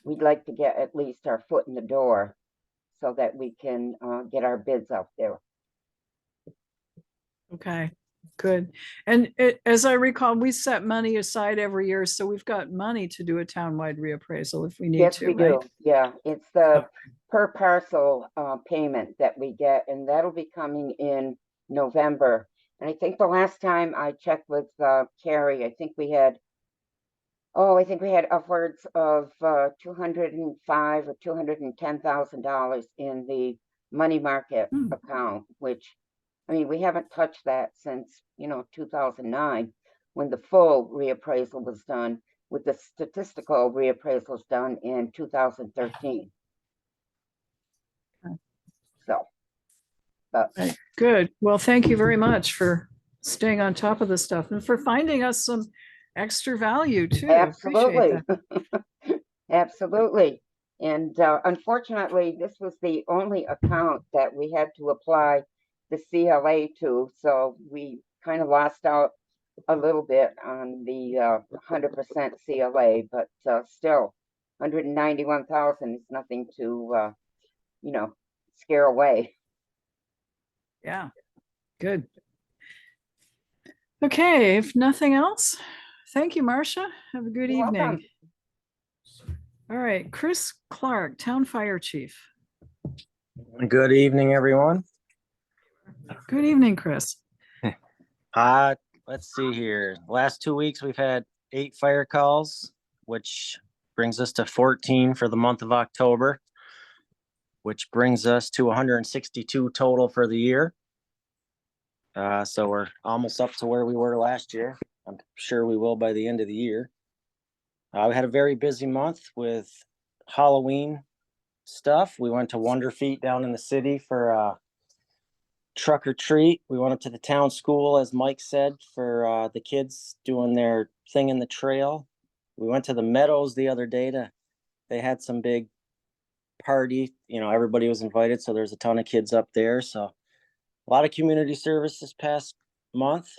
we'd like to get at least our foot in the door so that we can get our bids out there. Okay, good. And as I recall, we set money aside every year, so we've got money to do a townwide reappraisal if we need Yes, to, we right? do. Yeah, it's the per parcel payment that we get, and that'll be coming in November. And I think the last time I checked with Carrie, I think we had upwards of $205,000 or $210,000 in the money market account, which, I mean, we haven't touched that since, 2009, when the full reappraisal was done, with the statistical reappraisals done in 2013. So, but Okay, good. Well, thank you very much for staying on top of this stuff and for finding us some extra value too. absolutely, Appreciate that. absolutely. And unfortunately, this was the only account that we had to apply the CLA to, so we kind of lost out a little bit on the 100% CLA, but still, 191,000 is nothing to scare away. Yeah, good. Okay, if nothing else, thank you, Marcia. Have a good You're evening. welcome. All right, Chris Clark, Town Fire Chief. Good evening, everyone. Good evening, Chris. Let's see here. Last 2 weeks, we've had 8 fire calls, which brings us to 14 for the month of October, which brings us to 162 total for the year. So we're almost up to where we were last year. I'm sure we will by the end of the year. We had a very busy month with Halloween stuff. We went to Wonder Feet down in the city for truck or treat. We went up to the town school, as Mike said, for the kids doing their thing in the trail. We went to the Meadows the other day they had some big party, everybody was invited, so there's a ton of kids up there. So a lot of community service this past month.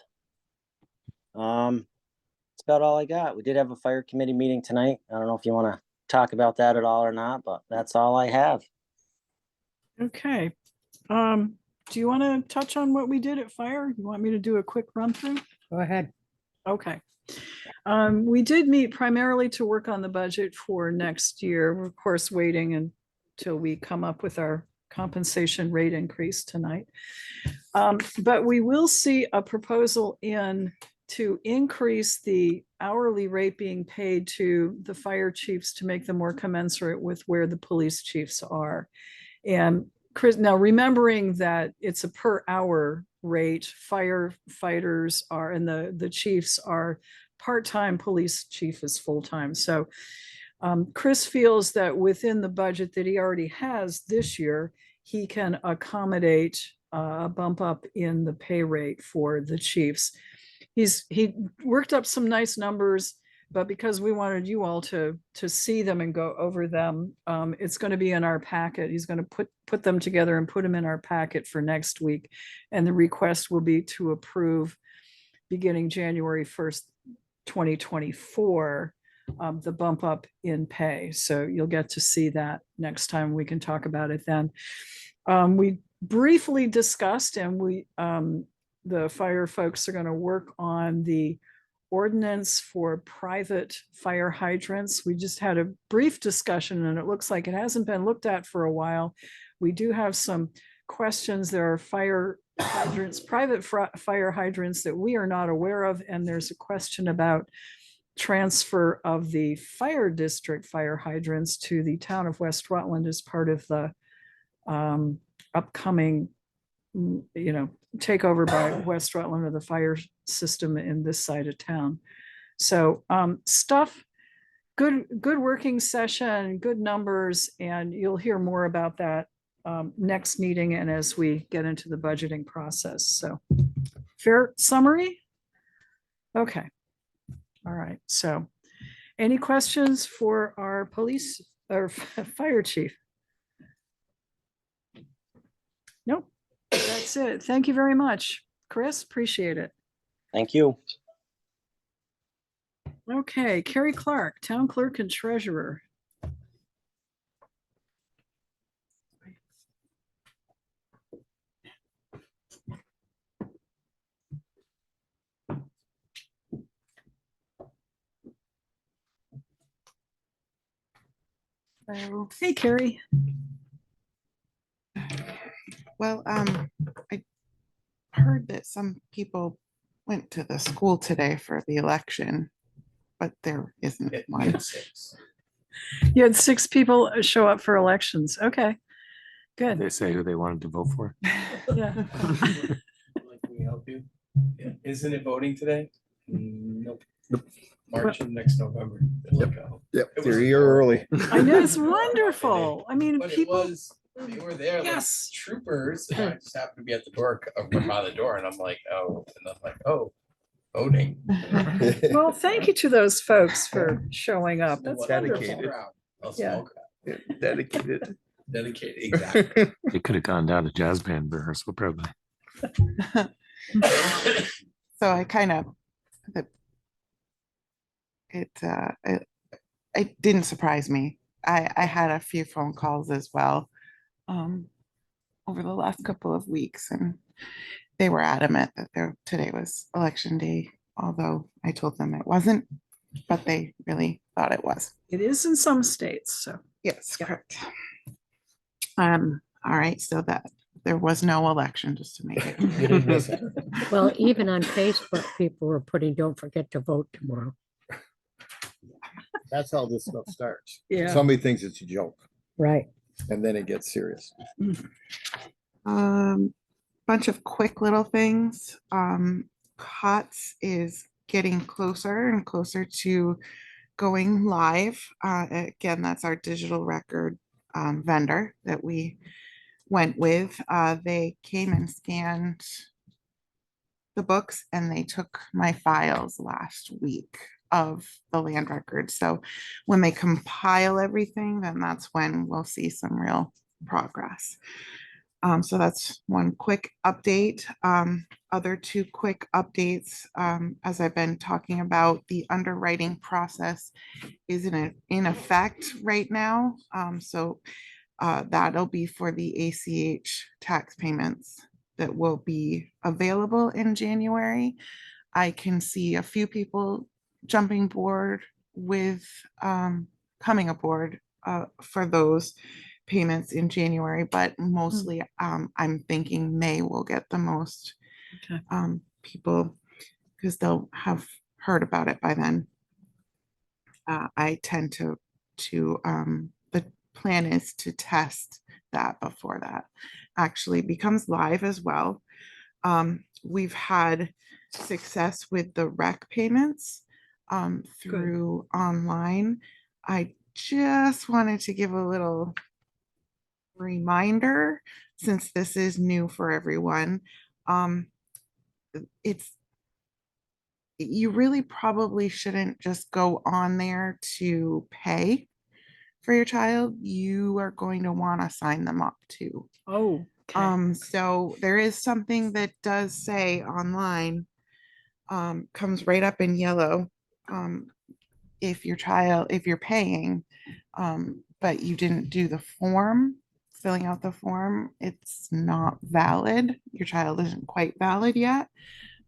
That's about all I got. We did have a fire committee meeting tonight. I don't know if you want to talk about that at all or not, but that's all I have. Okay. Do you want to touch on what we did at fire? You want me to do a quick run through? Go ahead. Okay. We did meet primarily to work on the budget for next year. We're of course waiting until we come up with our compensation rate increase tonight. But we will see a proposal in to increase the hourly rate being paid to the fire chiefs to make them more commensurate with where the police chiefs are. And Chris, now remembering that it's a per hour rate, firefighters are, and the chiefs are part-time, police chief is full-time. So Chris feels that within the budget that he already has this year, he can accommodate a bump up in the pay rate for the chiefs. He worked up some nice numbers, but because we wanted you all to see them and go over them, it's going to be in our packet. He's going to put them together and put them in our packet for next week. And the request will be to approve beginning January 1st, 2024, the bump up in pay. So you'll get to see that next time. We can talk about it then. We briefly discussed, and the fire folks are going to work on the ordinance for private fire hydrants. We just had a brief discussion and it looks like it hasn't been looked at for a while. We do have some questions. There are fire hydrants, private fire hydrants that we are not aware of. And there's a question about transfer of the fire district fire hydrants to the town of West Rutland as part of the upcoming takeover by West Rutland of the fire system in this side of town. So good working session, good numbers, and you'll hear more about that next meeting and as we get into the budgeting process. So fair summary? Okay. All right. So any questions for our police or fire chief? Nope. That's it. Thank you very much, Chris. Appreciate it. Thank you. Okay, Carrie Clark, Town Clerk and Treasurer. Hey, Carrie. Well, I heard that some people went to the school today for the election, but there isn't one. You had 6 people show up for elections. Okay, good. They say who they wanted to vote for. Yeah. Can we help you? Isn't it voting today? Nope. March next November. Yep, they're a year early. I know, it's wonderful. I mean, But people. they were there, like Yes. troopers, and I just happened to be at the door, by the door, and I'm like, oh, and I'm like, oh, voting. Well, thank you to those folks for showing up. That's wonderful. Dedicated. A Yeah. small crowd. Dedicated. Dedicated, exactly. They could have gone down to jazz band rehearsal probably. So I kind of it didn't surprise me. I had a few phone calls as well over the last couple of weeks, and they were adamant that today was election day, although I told them it wasn't, but they really thought it was. It is in some states, so. Yes, correct. All right, so that there was no election, just to make it. You didn't miss it. Well, even on Facebook, people were putting, don't forget to vote tomorrow. That's how this stuff starts. Yeah. Somebody thinks it's a joke Right. and then it gets serious. Bunch of quick little things. COTS is getting closer and closer to going live. Again, that's our digital record vendor that we went with. They came and scanned the books and they took my files last week of the land record. So when they compile everything, then that's when we'll see some real progress. So that's one quick update. Other two quick updates, as I've been talking about, the underwriting process is in effect right now. That'll be for the ACH tax payments that will be available in January. I can see a few people jumping board with coming aboard for those payments in January, but mostly I'm thinking May will get the most people because they'll have heard about it by then. I tend to the plan is to test that before that actually becomes live as well. We've had success with the rec payments through online. I just wanted to give a little reminder, since this is new for everyone. You really probably shouldn't just go on there to pay for your child. You are going to want to sign them up too. Oh, okay. So there is something that does say online, comes right up in yellow. If you're paying, but you didn't do the form, filling out the form, it's not valid. Your child isn't quite valid yet.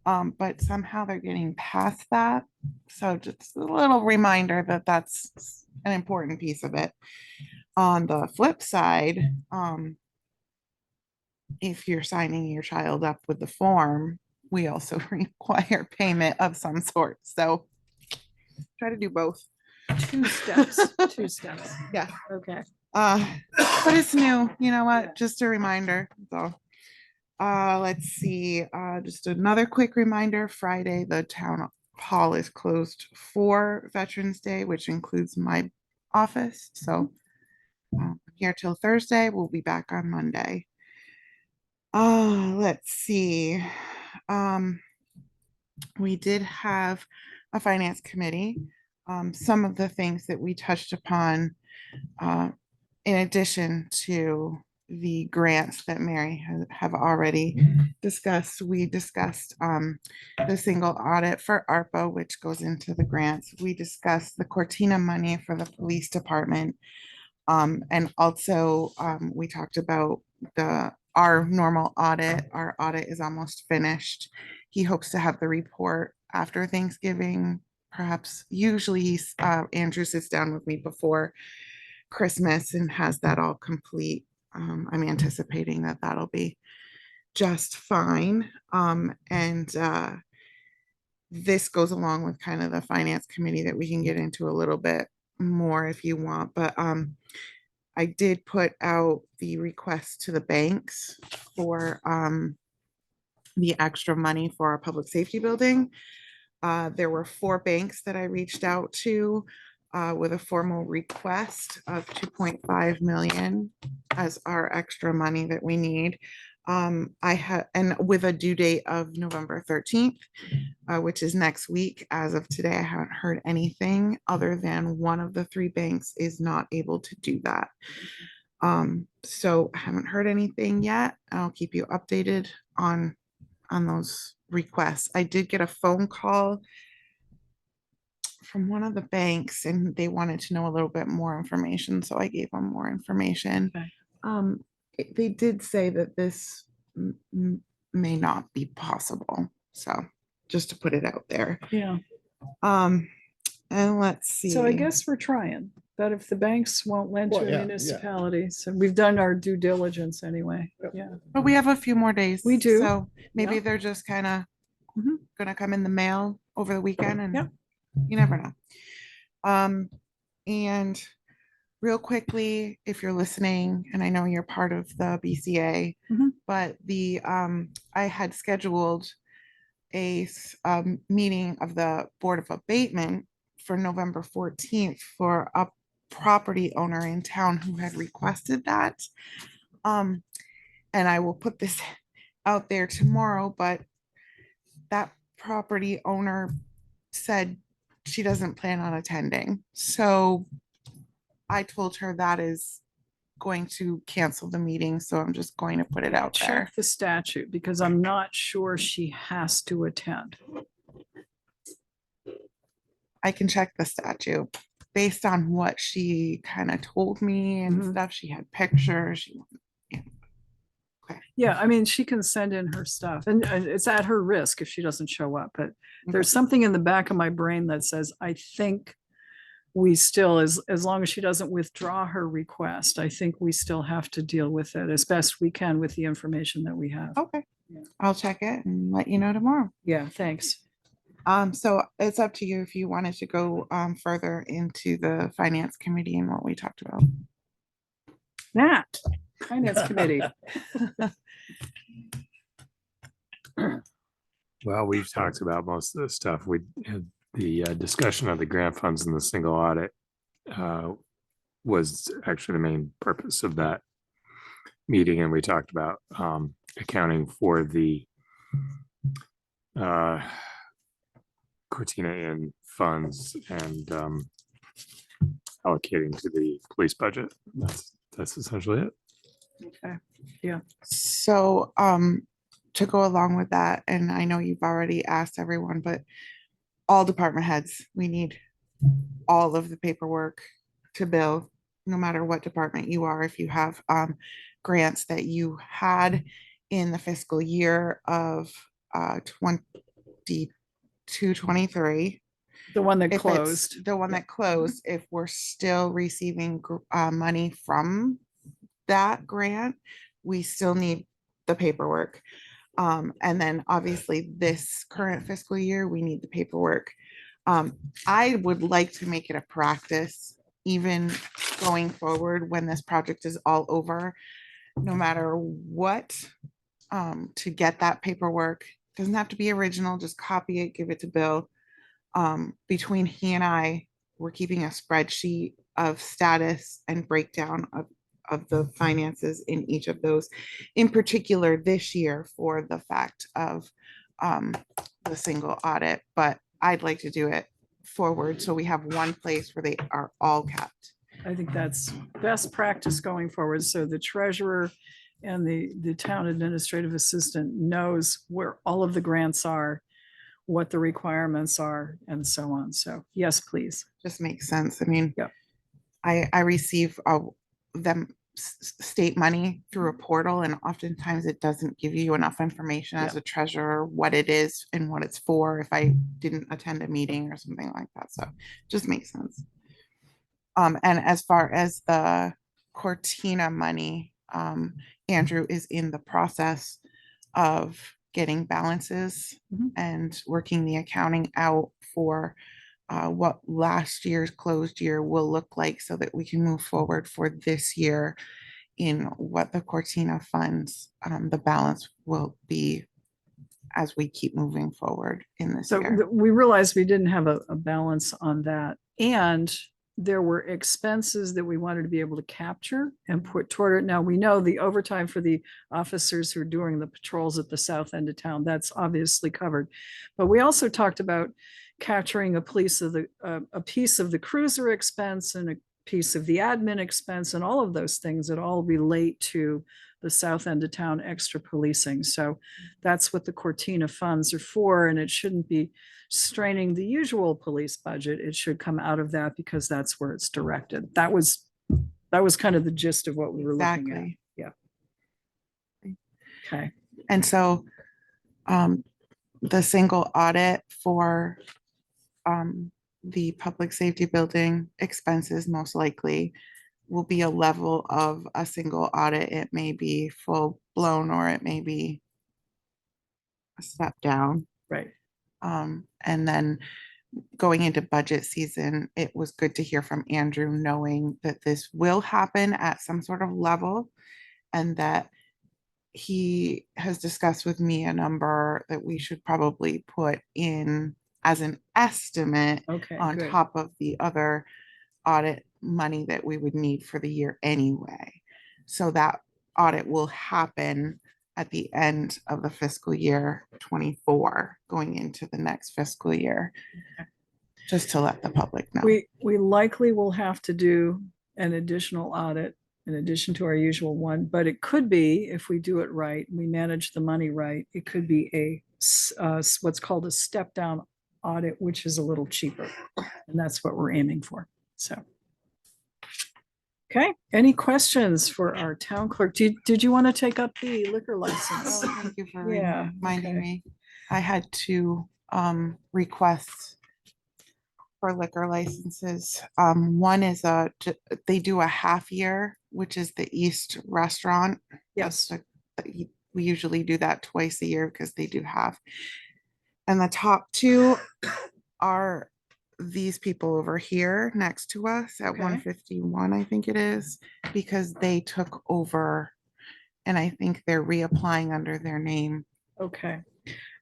But somehow they're getting past that. So just a little reminder that that's an important piece of it. On the flip side, if you're signing your child up with the form, we also require payment of some sort. So try to do both. Two steps. Yeah. Okay. But it's new, you know what? Just a reminder. So let's see, just another quick reminder, Friday, the town hall is closed for Veterans Day, which includes my office. So here till Thursday, we'll be back on Monday. Let's see. We did have a finance committee. Some of the things that we touched upon, in addition to the grants that Mary have already discussed, we discussed the single audit for ARPA, which goes into the grants. We discussed the Cortina money for the police department. And also we talked about our normal audit. Our audit is almost finished. He hopes to have the report after Thanksgiving. Perhaps usually Andrew sits down with me before Christmas and has that all complete. I'm anticipating that that'll be just fine. This goes along with kind of the finance committee that we can get into a little bit more if you want, but I did put out the request to the banks for the extra money for our public safety building. There were 4 banks that I reached out to with a formal request of 2.5 million as our extra money that we need. And with a due date of November 13th, which is next week. As of today, I haven't heard anything other than one of the 3 banks is not able to do that. So I haven't heard anything yet. I'll keep you updated on those requests. I did get a phone call from one of the banks and they wanted to know a little bit more information, so I gave them more information. Okay. They did say that this may not be possible, so just to put it out there. Yeah. And let's see. So I guess we're trying, but if the banks won't lend to Well, a yeah, yeah. municipality, so we've done our due diligence anyway. Yeah. But we have a few more days. We do. So maybe Yeah. they're just kind of Mhm. gonna come in the mail over the weekend and Yep. you never know. And real quickly, if you're listening, and I know you're part of the BCA, Mhm. but I had scheduled a meeting of the Board of Abatement for November 14th for a property owner in town who had requested that. And I will put this out there tomorrow, but that property owner said she doesn't plan on attending. So I told her that is going to cancel the meeting, so I'm just going to put it out there. Check the statute because I'm not sure she has to attend. I can check the statute based on what she kind of told me and stuff. She had pictures. Yeah, I mean, she can send in her stuff and it's at her risk if she doesn't show up, but there's something in the back of my brain that says, I think we still, as long as she doesn't withdraw her request, I think we still have to deal with it as best we can with the information that we have. Okay. I'll check it and let you know tomorrow. Yeah, thanks. So it's up to you if you wanted to go further into the finance committee and what we talked about. Nat, Finance Committee. Well, we've talked about most of this stuff. We had the discussion of the grant funds and the single audit was actually the main purpose of that meeting. And we talked about accounting for the Cortina Inn funds and allocating to the police budget. That's essentially it. Okay, yeah. So to go along with that, and I know you've already asked everyone, but all department heads, we need all of the paperwork to bill, no matter what department you are. If you have grants that you had in the fiscal year of 22-23. The one that if it's closed. The one that closed, if we're still receiving money from that grant, we still need the paperwork. And then obviously this current fiscal year, we need the paperwork. I would like to make it a practice, even going forward when this project is all over, no matter what, to get that paperwork. Doesn't have to be original, just copy it, give it to Bill. Between he and I, we're keeping a spreadsheet of status and breakdown of the finances in each of those, in particular this year for the fact of the single audit, but I'd like to do it forward so we have one place where they are all kept. I think that's best practice going forward. So the treasurer and the town administrative assistant knows where all of the grants are, what the requirements are, and so on. So yes, please. Just makes sense. I mean, Yep. I receive them state money through a portal, and oftentimes it doesn't give you enough information as a treasurer, what it is and what it's for, if I didn't attend a meeting or something like that. So just makes sense. And as far as the Cortina money, Andrew is in the process of getting balances and working the accounting out for what last year's closed year will look like so that we can move forward for this year in what the Cortina funds, the balance will be as we keep moving forward in this So year. we realized we didn't have a balance on that. And there were expenses that we wanted to be able to capture and put toward it. Now, we know the overtime for the officers who are doing the patrols at the south end of town, that's obviously covered. But we also talked about capturing a piece of the cruiser expense and piece of the admin expense and all of those things that all relate to the south end of town extra policing. So that's what the Cortina funds are for, and it shouldn't be straining the usual police budget. It should come out of that because that's where it's directed. That was kind of the gist of what we were looking at. Exactly. Yeah. Okay. And so the single audit for the public safety building expenses most likely will be a level of a single audit. It may be full blown or it may be a step down. Right. And then going into budget season, it was good to hear from Andrew, knowing that this will happen at some sort of level and that he has discussed with me a number that we should probably put in as an estimate Okay, on good. top of the other audit money that we would need for the year anyway. So that audit will happen at the end of the fiscal year 24, going into the next fiscal year. Just to let the public know. We likely will have to do an additional audit in addition to our usual one, but it could be, if we do it right, we manage the money right, it could be what's called a step down audit, which is a little cheaper. And that's what we're aiming for. So. Okay, any questions for our town clerk? Did you want to take up the liquor license? Oh, thank you for Yeah, reminding okay. me. I had two requests for liquor licenses. One is they do a half year, which is the East Restaurant. Yes. We usually do that twice a year because they do half. And the top two are these people over here next to us at Okay. 151, I think it is, because they took over and I think they're reapplying under their name. Okay,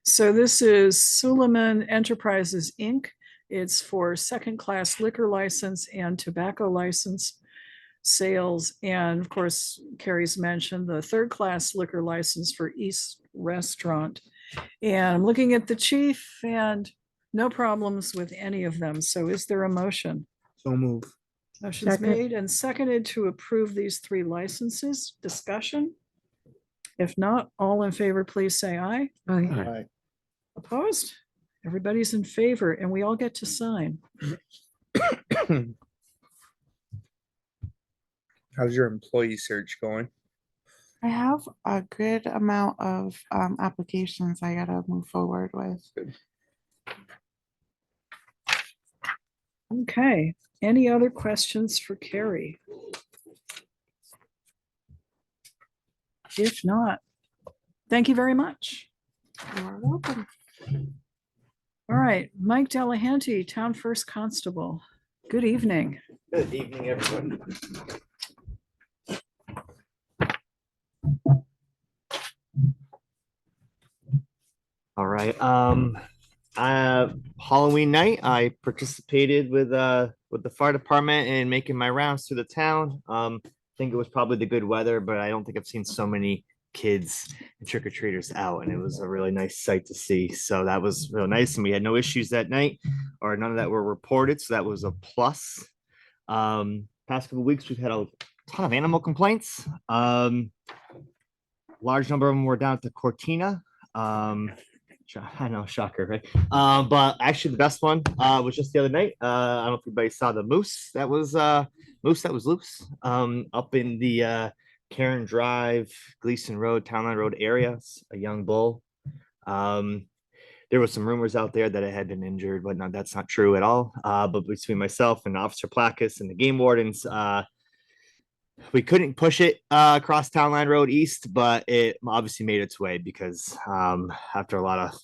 so this is Suleiman Enterprises, Inc. It's for second-class liquor license and tobacco license sales. And of course, Carrie's mentioned the third-class liquor license for East Restaurant. And I'm looking at the chief and no problems with any of them. So is there a motion? So move. Motion's Second. made and seconded to approve these three licenses. Discussion? If not, all in favor, please say aye. Aye. Opposed? Everybody's in favor and we all get to sign. How's your employee search going? I have a good amount of applications I gotta move forward with. Okay, any other questions for Carrie? If not, thank you very much. You're welcome. All right, Mike Delahanty, Town First Constable. Good evening. Good evening, everyone. All right. Halloween night, I participated with the fire department in making my rounds through the town. I think it was probably the good weather, but I don't think I've seen so many kids and trick-or-treaters out, and it was a really nice sight to see. So that was real nice, and we had no issues that night, or none of that were reported. So that was a plus. Past couple of weeks, we've had a ton of animal complaints. Large number of them were down at the Cortina. I know, shocker, right? But actually the best one was just the other night. I don't know if anybody saw the moose that was loose up in the Karen Drive, Gleason Road, Townline Road area, a young bull. There was some rumors out there that it had been injured, but no, that's not true at all. But between myself and Officer Placus and the game wardens, we couldn't push it across Townline Road East, but it obviously made its way because after a lot of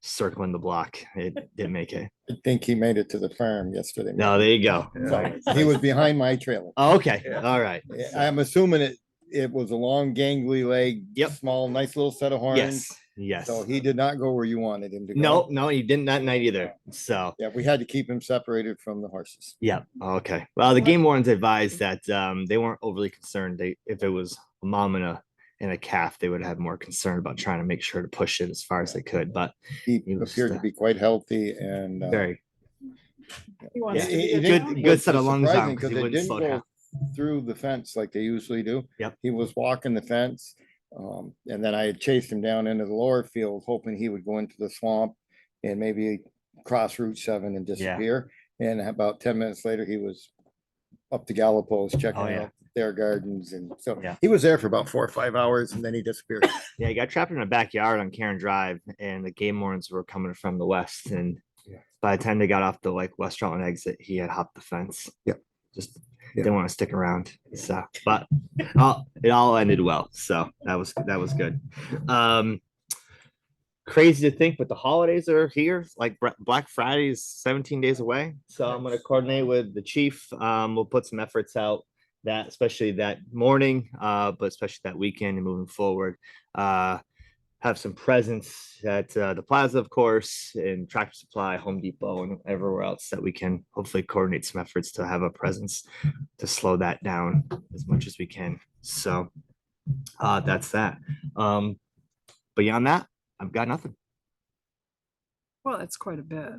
circling the block, it didn't make it. I think he made it to the farm yesterday. No, there you go. So he was behind my trailer. Oh, okay, all right. I'm assuming it was a long gangly leg, Yep. small, nice little set of horns. Yes, yes. So he did not go where you wanted him to go. No, no, he didn't that night either. So Yeah, we had to keep him separated from the horses. yeah, okay. Well, the game wardens advised that they weren't overly concerned. If it was a mom and a calf, they would have more concern about trying to make sure to push it as far as they could. But He was, appeared to be quite healthy and very. He wants Yeah. to be a Good- county. good set of lungs Surprising, on 'cause he it wouldn't didn't slow go down. Through the fence like they usually do. Yep. He was walking the fence. And then I had chased him down into the lower field, hoping he would go into the swamp and maybe cross Route 7 and disappear. And about 10 minutes later, he was up to Galapos checking Oh, yeah. out their gardens. And so Yeah. he was there for about 4 or 5 hours and then he disappeared. Yeah, he got trapped in a backyard on Karen Drive, and the game wardens were coming from the west. And by the time they got off the like West Rutland exit, he had hopped the fence. Yep. Just didn't want to stick around. So, but it all ended well. So that was good. Crazy to think, but the holidays are here. Like Black Friday is 17 days away. So I'm going to coordinate with the chief. We'll put some efforts out that, especially that morning, but especially that weekend and moving forward. Have some presence at the plaza, of course, and Tractor Supply, Home Depot, and everywhere else that we can hopefully coordinate some efforts to have a presence to slow that down as much as we can. So that's that. Beyond that, I've got nothing. Well, that's quite a bit.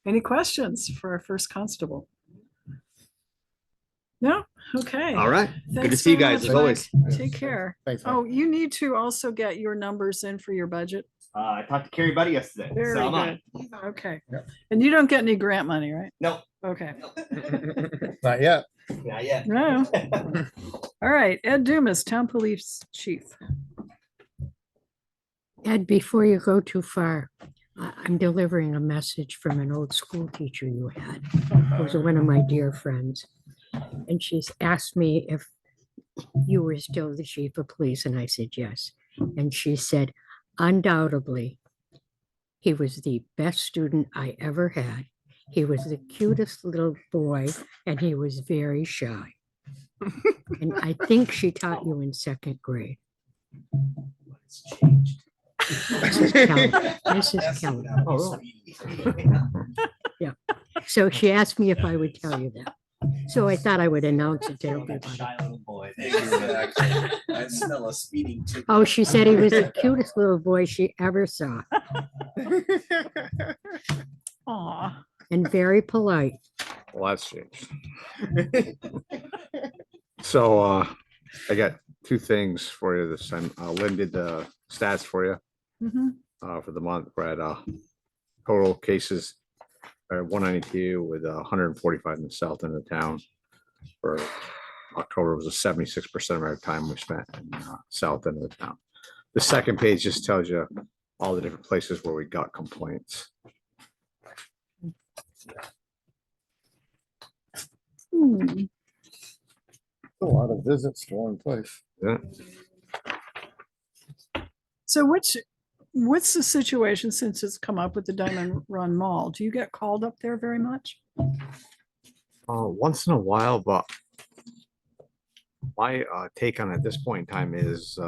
Any questions for our first constable? No? Okay. All right. Good to Thanks see you very guys, much, as always. Mike. Take care. Thanks, Mike. Oh, you need to also get your numbers in for your budget. I talked to Carrie Buddy yesterday. Very so I'm on. good. Okay. And you don't get any grant money, right? No. Okay. Not yet. Not yet. No. All right. Ed Dumas, Town Police Chief. Ed, before you go too far, I'm delivering a message from an old school teacher you had, who was one of my dear friends. And she's asked me if you were still the chief of police, and I said yes. And she said, undoubtedly, he was the best student I ever had. He was the cutest little boy, and he was very shy. And I think she taught you in 2nd grade. Mrs. Kelly. Oh, Yeah. So she asked me if I would tell you that. So I thought I would announce it to everybody. I smell a speeding ticket. Oh, she said he was the cutest little boy she ever saw, Aw. and very polite. Well, that's changed. So I got 2 things for you this time. Lynn did the stats for you Mhm. for the month. We're at total cases 192 with 145 in the south end of town. For October was a 76% of our time we spent in south end of the town. The second page just tells you all the different places where we got complaints. A lot of visits to one place. Yeah. So what's the situation since it's come up with the Diamond Run Mall? Do you get called up there very much? Once in a while, but my take on it at this point in time is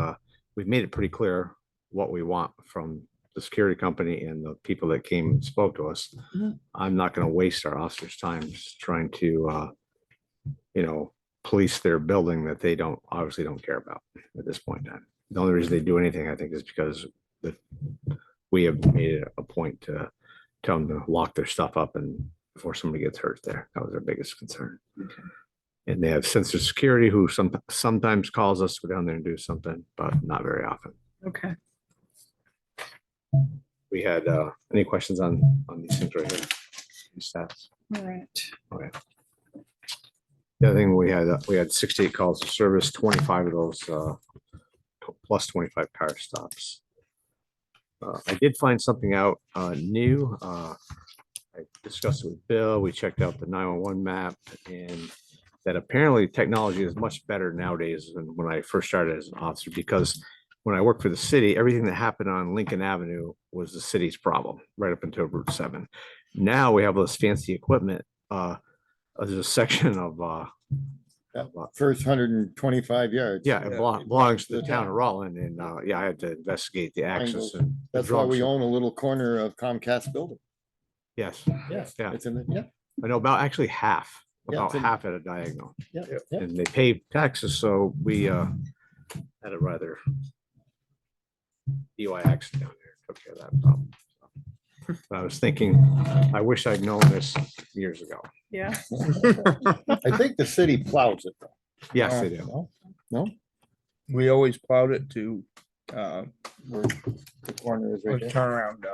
we've made it pretty clear what we want from the security company and the people that came and spoke to us. Mhm. I'm not going to waste our officers' time just trying to, police their building that they obviously don't care about at this point in time. The only reason they do anything, I think, is because we have made it a point to tell them to lock their stuff up and before somebody gets hurt there. That was their biggest concern. And they have sensor security who sometimes calls us to go down there and do something, but not very often. Okay. We had any questions on these things right here? These stats. All right. Okay. The other thing we had 68 calls to service, 25 of those plus 25 car stops. I did find something out new. I discussed it with Bill. We checked out the 911 map, and that apparently technology is much better nowadays than when I first started as an officer, because when I worked for the city, everything that happened on Lincoln Avenue was the city's problem right up until Route 7. Now we have this fancy equipment. There's a section of First 125 yards. yeah, it belongs to the town of Rutland, and yeah, I had to investigate the access and the That's why we drugs. own a little corner of Comcast building. Yes. Yes. Yeah. It's in the, yeah. I know about actually half, Yeah, about it's in- half at a diagonal. Yeah, yeah. And they pay taxes, so we had a rather DUI accident down there, took care of that problem. I was thinking, I wish I'd known this years ago. Yeah. I think the city plows it though. Yes, Oh, they do. No? No? We always plowed it to, where The corner is the right there. turnaround,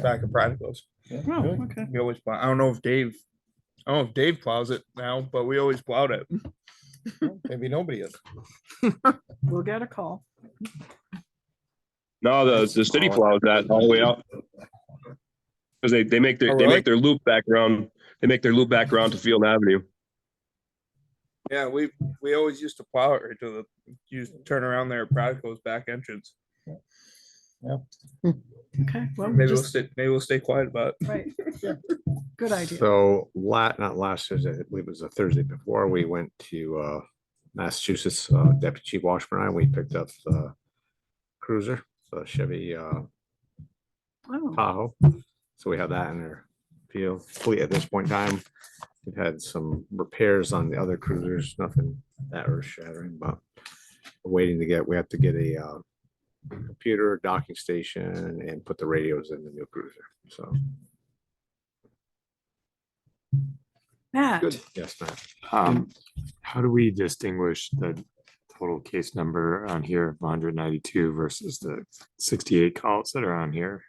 back of Practicals. Yeah, Oh, really? okay. We always plow. I don't know if Dave plows it now, but we always plowed it. Well, maybe nobody is. We'll get a call. No, the city plows that all the way out. Cause they make Oh, they really? make their loop back around, to Field Avenue. Yeah, we always used to plow it right to turn around there at Practical's back entrance. Okay, well, Maybe just, maybe we'll stay quiet about it. right. Good idea. So not last Thursday, I believe it was the Thursday before, we went to Massachusetts, Deputy Chief Washburn and I, we picked up the cruiser, the Chevy Oh, Tahoe. So we have that in our field fleet at this point in time. We've had some repairs on the other cruisers, nothing that earth shattering, but we're waiting to we have to get a computer docking station and put the radios in the new cruiser, so. Matt, Good. Yes, Matt. How do we distinguish the total case number on here of 192 versus the 68 calls that are on here?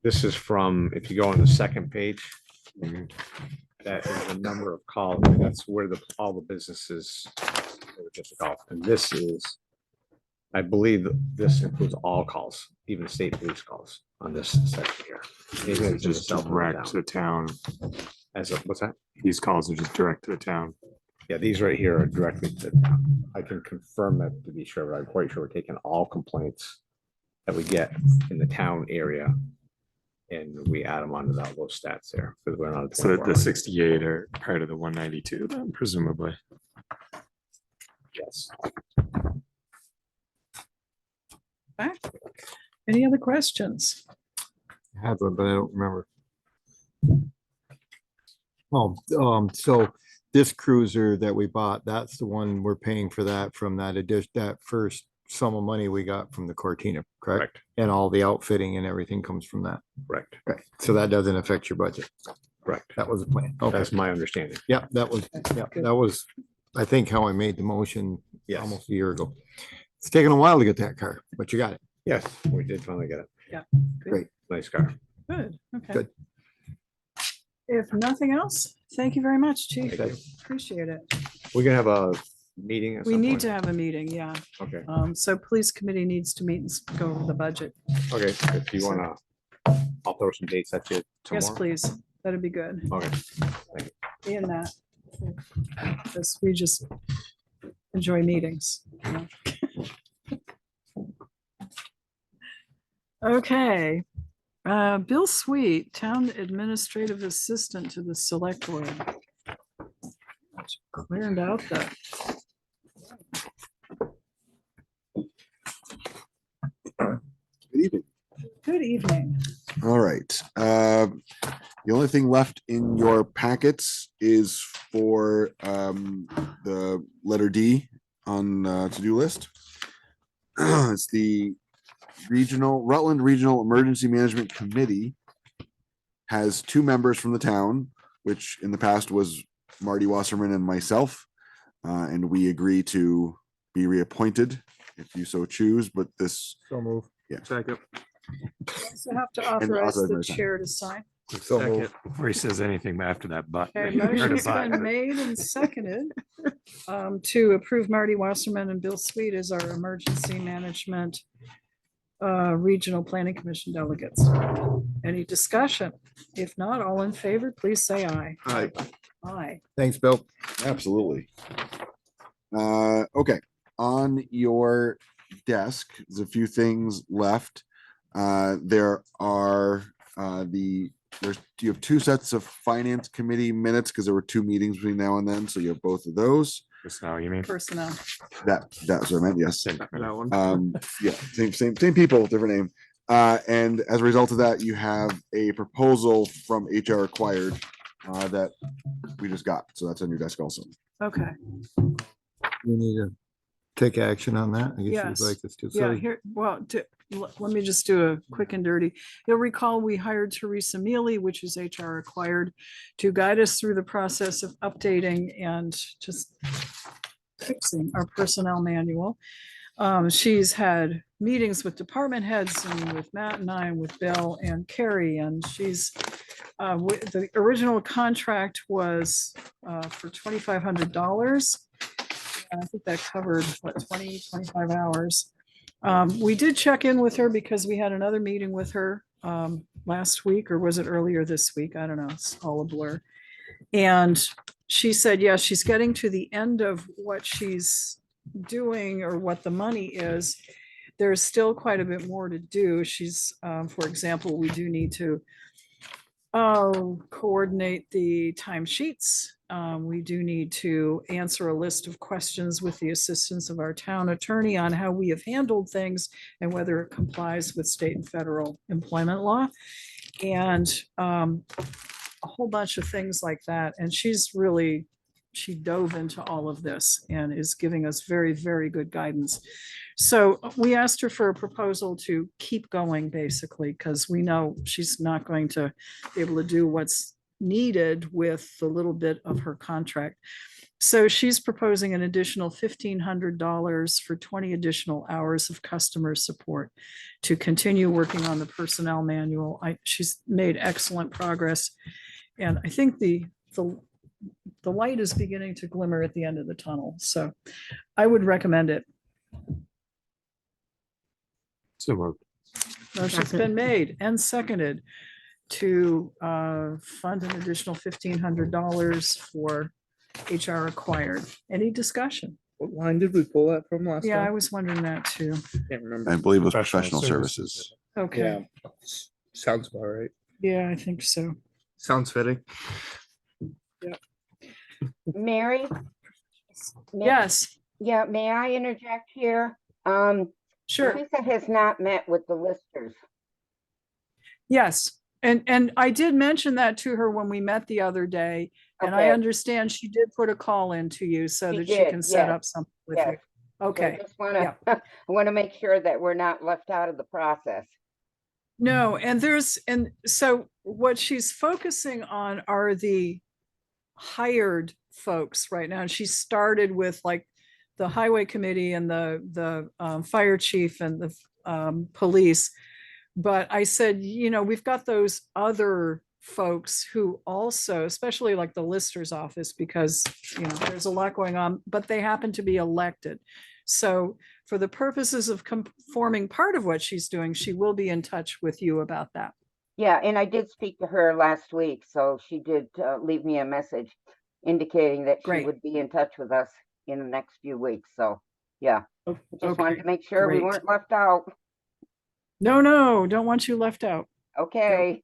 This is from, if you go on the second page, that is the number of calls, and that's where all the businesses that were just called. And this is, I believe that this includes all calls, even state police calls on this section here. These are just direct to the town. As of, what's that? These calls are just direct to the town. Yeah, these right here are directly to, I can confirm that to be sure, but I'm quite sure we're taking all complaints that we get in the town area. And we add them onto those stats there, because we're not. So that the 68 are part of the 192, then presumably. Yes. okay. Any other questions? I had one, but I don't remember. So this cruiser that we bought, that's the one we're paying for that from that addition, that first sum of money we got from the Cortina, correct? And all the outfitting and everything comes from that. Correct. Okay, so that doesn't affect your budget. Correct. That was the plan. Okay, That's my understanding. yeah, that was, I think how I made the motion Yes. almost a year ago. It's taken a while to get that car, but you got it. Yes, we did finally get it. Yeah. Great. Nice car. Good, okay. Good. If nothing else, thank you very much, Chief. Thank you. Appreciate it. We're gonna have a meeting at We some need point? to have a meeting, yeah. Okay, So police committee needs to meet and go over the budget. okay, if you wanna, I'll throw some dates at you tomorrow. Yes, please. That'd be good. Okay, In that. Because we just enjoy meetings. you know. Okay. Bill Sweet, Town Administrative Assistant to the Select Board. Cleared out that. Good evening. Good evening. All right. The only thing left in your packets is for the letter D on to-do list. It's the Rutland Regional Emergency Management Committee has 2 members from the town, which in the past was Marty Wasserman and myself. And we agree to be reappointed if you so choose, but this, So move. yeah. Second. So have to authorize authorize the my sign. chair to sign. So Second, move. before he says anything after that, but. Okay, motion's been made and seconded to approve Marty Wasserman and Bill Sweet as our emergency management regional planning commission delegates. Any discussion? If not, all in favor, please say aye. Aye. Aye. Thanks, Bill. Absolutely. Okay, on your desk, there's a few things left. There are you have 2 sets of finance committee minutes because there were 2 meetings between now and then, so you have both of those. Personnel, you mean? Personnel. That's what I meant, yes. Same for that one. Yeah, same people, different name. And as a result of that, you have a proposal from HR Acquired that we just got, so that's on your desk also. Okay, We need to take action on that. I guess yes. you'd like us to. Yeah, So here, well, let me just do a quick and dirty. You'll recall we hired Teresa Mealy, which is HR acquired, to guide us through the process of updating and just fixing our personnel manual. She's had meetings with department heads and with Matt and I and with Bill and Carrie, and she's the original contract was for $2,500. I think that covered what, 25 hours. We did check in with her because we had another meeting with her last week, or was it earlier this week? I don't know. It's all a blur. And she said, yeah, she's getting to the end of what she's doing or what the money is. There's still quite a bit more to do. She's, for example, we do need to coordinate the timesheets. We do need to answer a list of questions with the assistance of our town attorney on how we have handled things and whether it complies with state and federal employment law. And a whole bunch of things like that. And she dove into all of this and is giving us very, very good guidance. So we asked her for a proposal to keep going, basically, because we know she's not going to be able to do what's needed with the little bit of her contract. So she's proposing an additional $1,500 for 20 additional hours of customer support to continue working on the personnel manual. She's made excellent progress. And I think the light is beginning to glimmer at the end of the tunnel. So I would recommend it. So moved. Motion's been made and seconded to fund an additional $1,500 for HR acquired. Any discussion? What line did we pull that from last Yeah, I time? was wondering that too. Can't remember. I believe it was Professional professional services. Okay, Sounds about right. yeah, I think so. Sounds fitting. Mary? Yes, Yeah, may I interject here? sure. Teresa has not met with the listers. Yes. And I did mention that to her when we met the other day. And I Okay. understand she did put a call in to you so She that she did, can set yes, up something with yes. you. So I Okay. just wanna, I wanna make sure that we're not left out of the process. No, and so what she's focusing on are the hired folks right now. And she started with like the highway committee and the fire chief and the police. But I said, we've got those other folks who also, especially like the lister's office, because, there's a lot going on, but they happen to be elected. So for the purposes of forming part of what she's doing, she will be in touch with you about that. Yeah, and I did speak to her last week, so she did leave me a message indicating that she Great. would be in touch with us in the next few weeks. So, yeah, I just wanted Okay, to make sure we great. weren't left out. No, don't want you left out. Okay,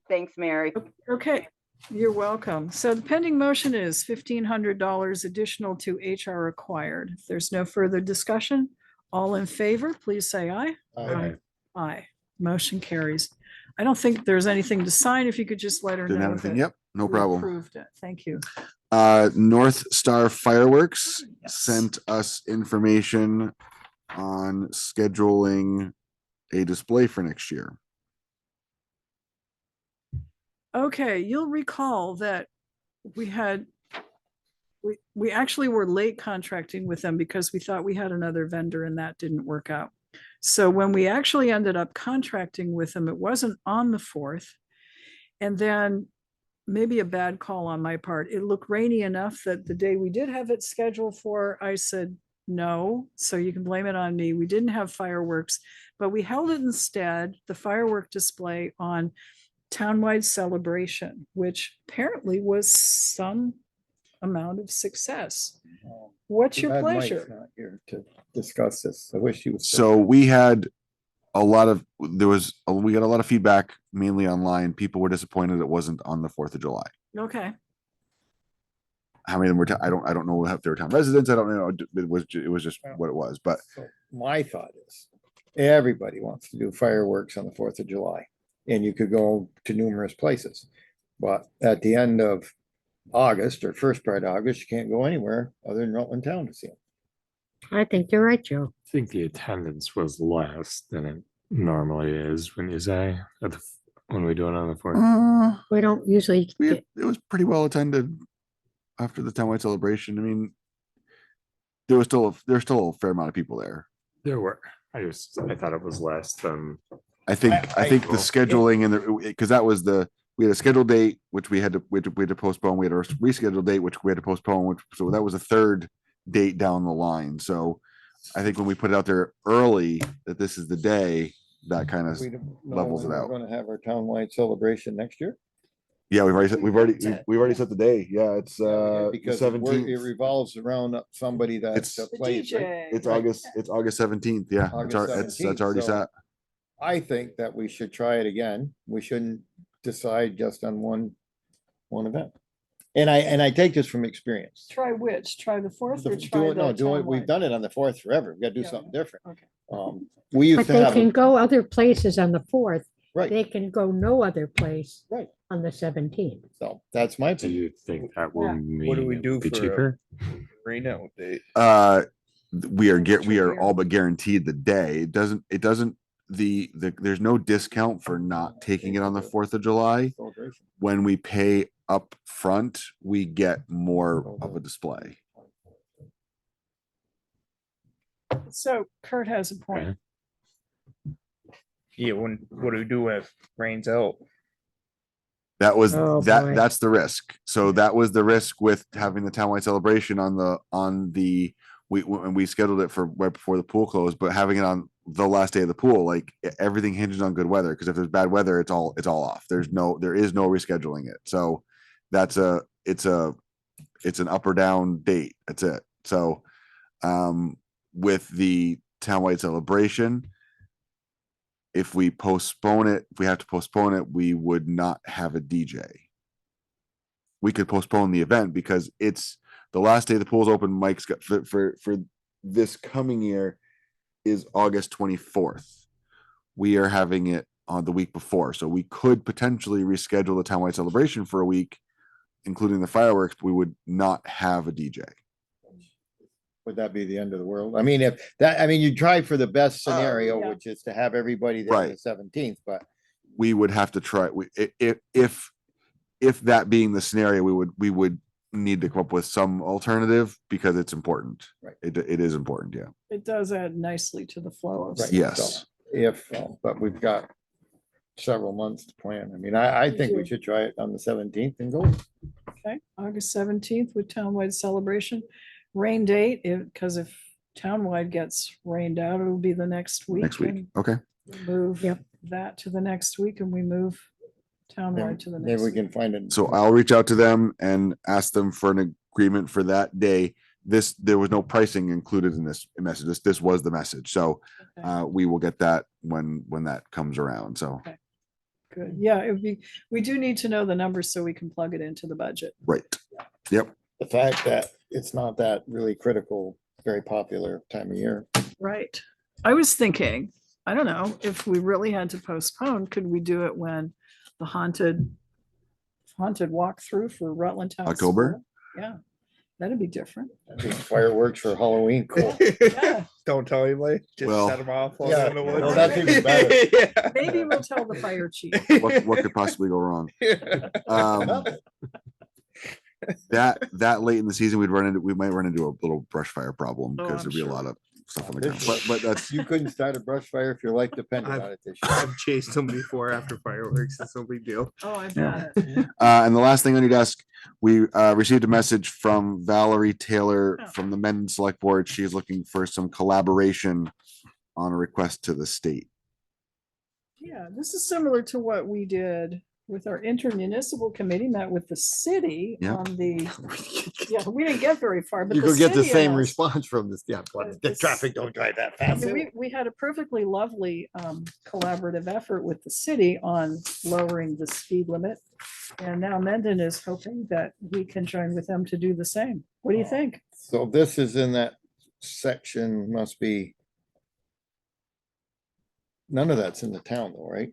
thanks, Mary. Okay, you're welcome. So the pending motion is $1,500 additional to HR acquired. If there's no further discussion, all in favor, please say aye. Aye. Aye. Motion carries. I don't think there's anything to sign. If you could just let her Didn't have know anything. that Yep, no we problem. approved it. Thank you. North Star Fireworks Yes. sent us information on scheduling a display for next year. Okay, you'll recall that we actually were late contracting with them because we thought we had another vendor and that didn't work out. So when we actually ended up contracting with them, it wasn't on the 4th. And then maybe a bad call on my part. It looked rainy enough that the day we did have it scheduled for, I said, no, so you can blame it on me. We didn't have fireworks, but we held it instead, the firework display on Townwide Celebration, which apparently was some amount of success. What's your Glad Mike's pleasure? not here to discuss this. I wish he was. So we had we got a lot of feedback, mainly online. People were disappointed it wasn't on the 4th of July. Okay, How many of them were, I don't know if they were town residents. I don't know. It was just what it was, but So my thought is, everybody wants to do fireworks on the 4th of July, and you could go to numerous places. But at the end of August or first part of August, you can't go anywhere other than Rutland Town to see them. I think you're right, Joe. I think the attendance was less than it normally is when you say when we do it on the fourth. We don't usually It was pretty well attended after the townwide celebration. I mean, there's still a fair amount of people there. There were. I thought it was less than. I think the scheduling and because that was we had a scheduled date which we had to postpone. We had a rescheduled date which we had to postpone. So that was a third date down the line. So I think when we put it out there early that this is the day, that kind of levels it out. We're gonna have our townwide celebration next year. Yeah, we've already set the day. Yeah, it's Because it 17th. revolves around somebody that's It's- plays. right? It's August 17th. Yeah, August that's already 17th, so set. I think that we should try it again. We shouldn't decide just on one event. And I take this from experience. Try which? Try the fourth or Do try it, no, the do it. We've townwide? done it on the fourth forever. We gotta do Yeah, something different. Okay. We used But to they have, can go other places on the fourth. Right. They can go no other place. Right. On the 17th. so that's my Do opinion. you think that will Yeah. mean What do we it do will be for a- cheaper? Reno date. We are all but guaranteed the day. It doesn't there's no discount for not taking it on the 4th of July. Celebration. When we pay up front, we get more of a display. So Kurt has a point. Okay. Yeah, what do we do if rains out? That was Oh, boy. that's the risk. So that was the risk with having the townwide celebration when we scheduled it for right before the pool closed, but having it on the last day of the pool, like everything hinges on good weather. Because if there's bad weather, it's all off. There is no rescheduling it. So it's an up or down date. That's it. So with the townwide celebration, if we have to postpone it, we would not have a DJ. We could postpone the event because it's the last day the pool's open. Mike's got for this coming year is August 24th. We are having it on the week before. So we could potentially reschedule the townwide celebration for a week, including the fireworks, but we would not have a DJ. Would that be the end of the world? I mean, you try for the best scenario, yeah. which is to have everybody there on the Right. 17th, but We would have to try, if that being the scenario, we would need to come up with some alternative because it's important. Right. It is important. Yeah. It does add nicely to the flow of. Right. stuff. Yes. but we've got several months to plan. I mean, I think we do. should try it on the 17th and go. Okay, August 17th with townwide celebration. Rain date, because if townwide gets rained out, it'll be the next week. Next week. and Okay. we Move that to the next week and we move townwide to the Maybe next we week. can find it. So I'll reach out to them and ask them for an agreement for that day. There was no pricing included in this message. This was the message. So Okay. we will get that when that comes around. So, Good, yeah, we do need to know the numbers so we can plug it into the budget. right. Yep. The fact that it's not that really critical, very popular time of year. Right. I was thinking, I don't know, if we really had to postpone, could we do it when the haunted walkthrough for Rutland Town? October? School? Yeah, that'd be different. Fireworks for Halloween, cool. Yeah, Don't tell anybody, just Well- set them off. while Yeah, they're in the no, woods. that's even better. Yeah. maybe we'll tell the fire chief. What could possibly go wrong? That late in the season, we might run into a little brush fire problem Oh, because I'm there'd be a sure. lot of stuff on the This ground. But that's You couldn't start a brush fire if your life depended on it this year. I've chased them before after fireworks. It's no big deal. Oh, I Yeah. bet. And the last thing on your desk, we received a message from Valerie Taylor Oh. from the Mendon Select Board. She is looking for some collaboration on a request to the state. Yeah, this is similar to what we did with our intermunicipal committee, met with the city Yeah. on the, yeah, we didn't get very far, but You could get the city same and us- response from this, yeah, but the traffic don't drive that fast. Yeah, we had a perfectly lovely collaborative effort with the city on lowering the speed limit. And now Mendon is hoping that we can join with them to do the same. What do you think? So this is in that section, must be. None of that's in the town though, right?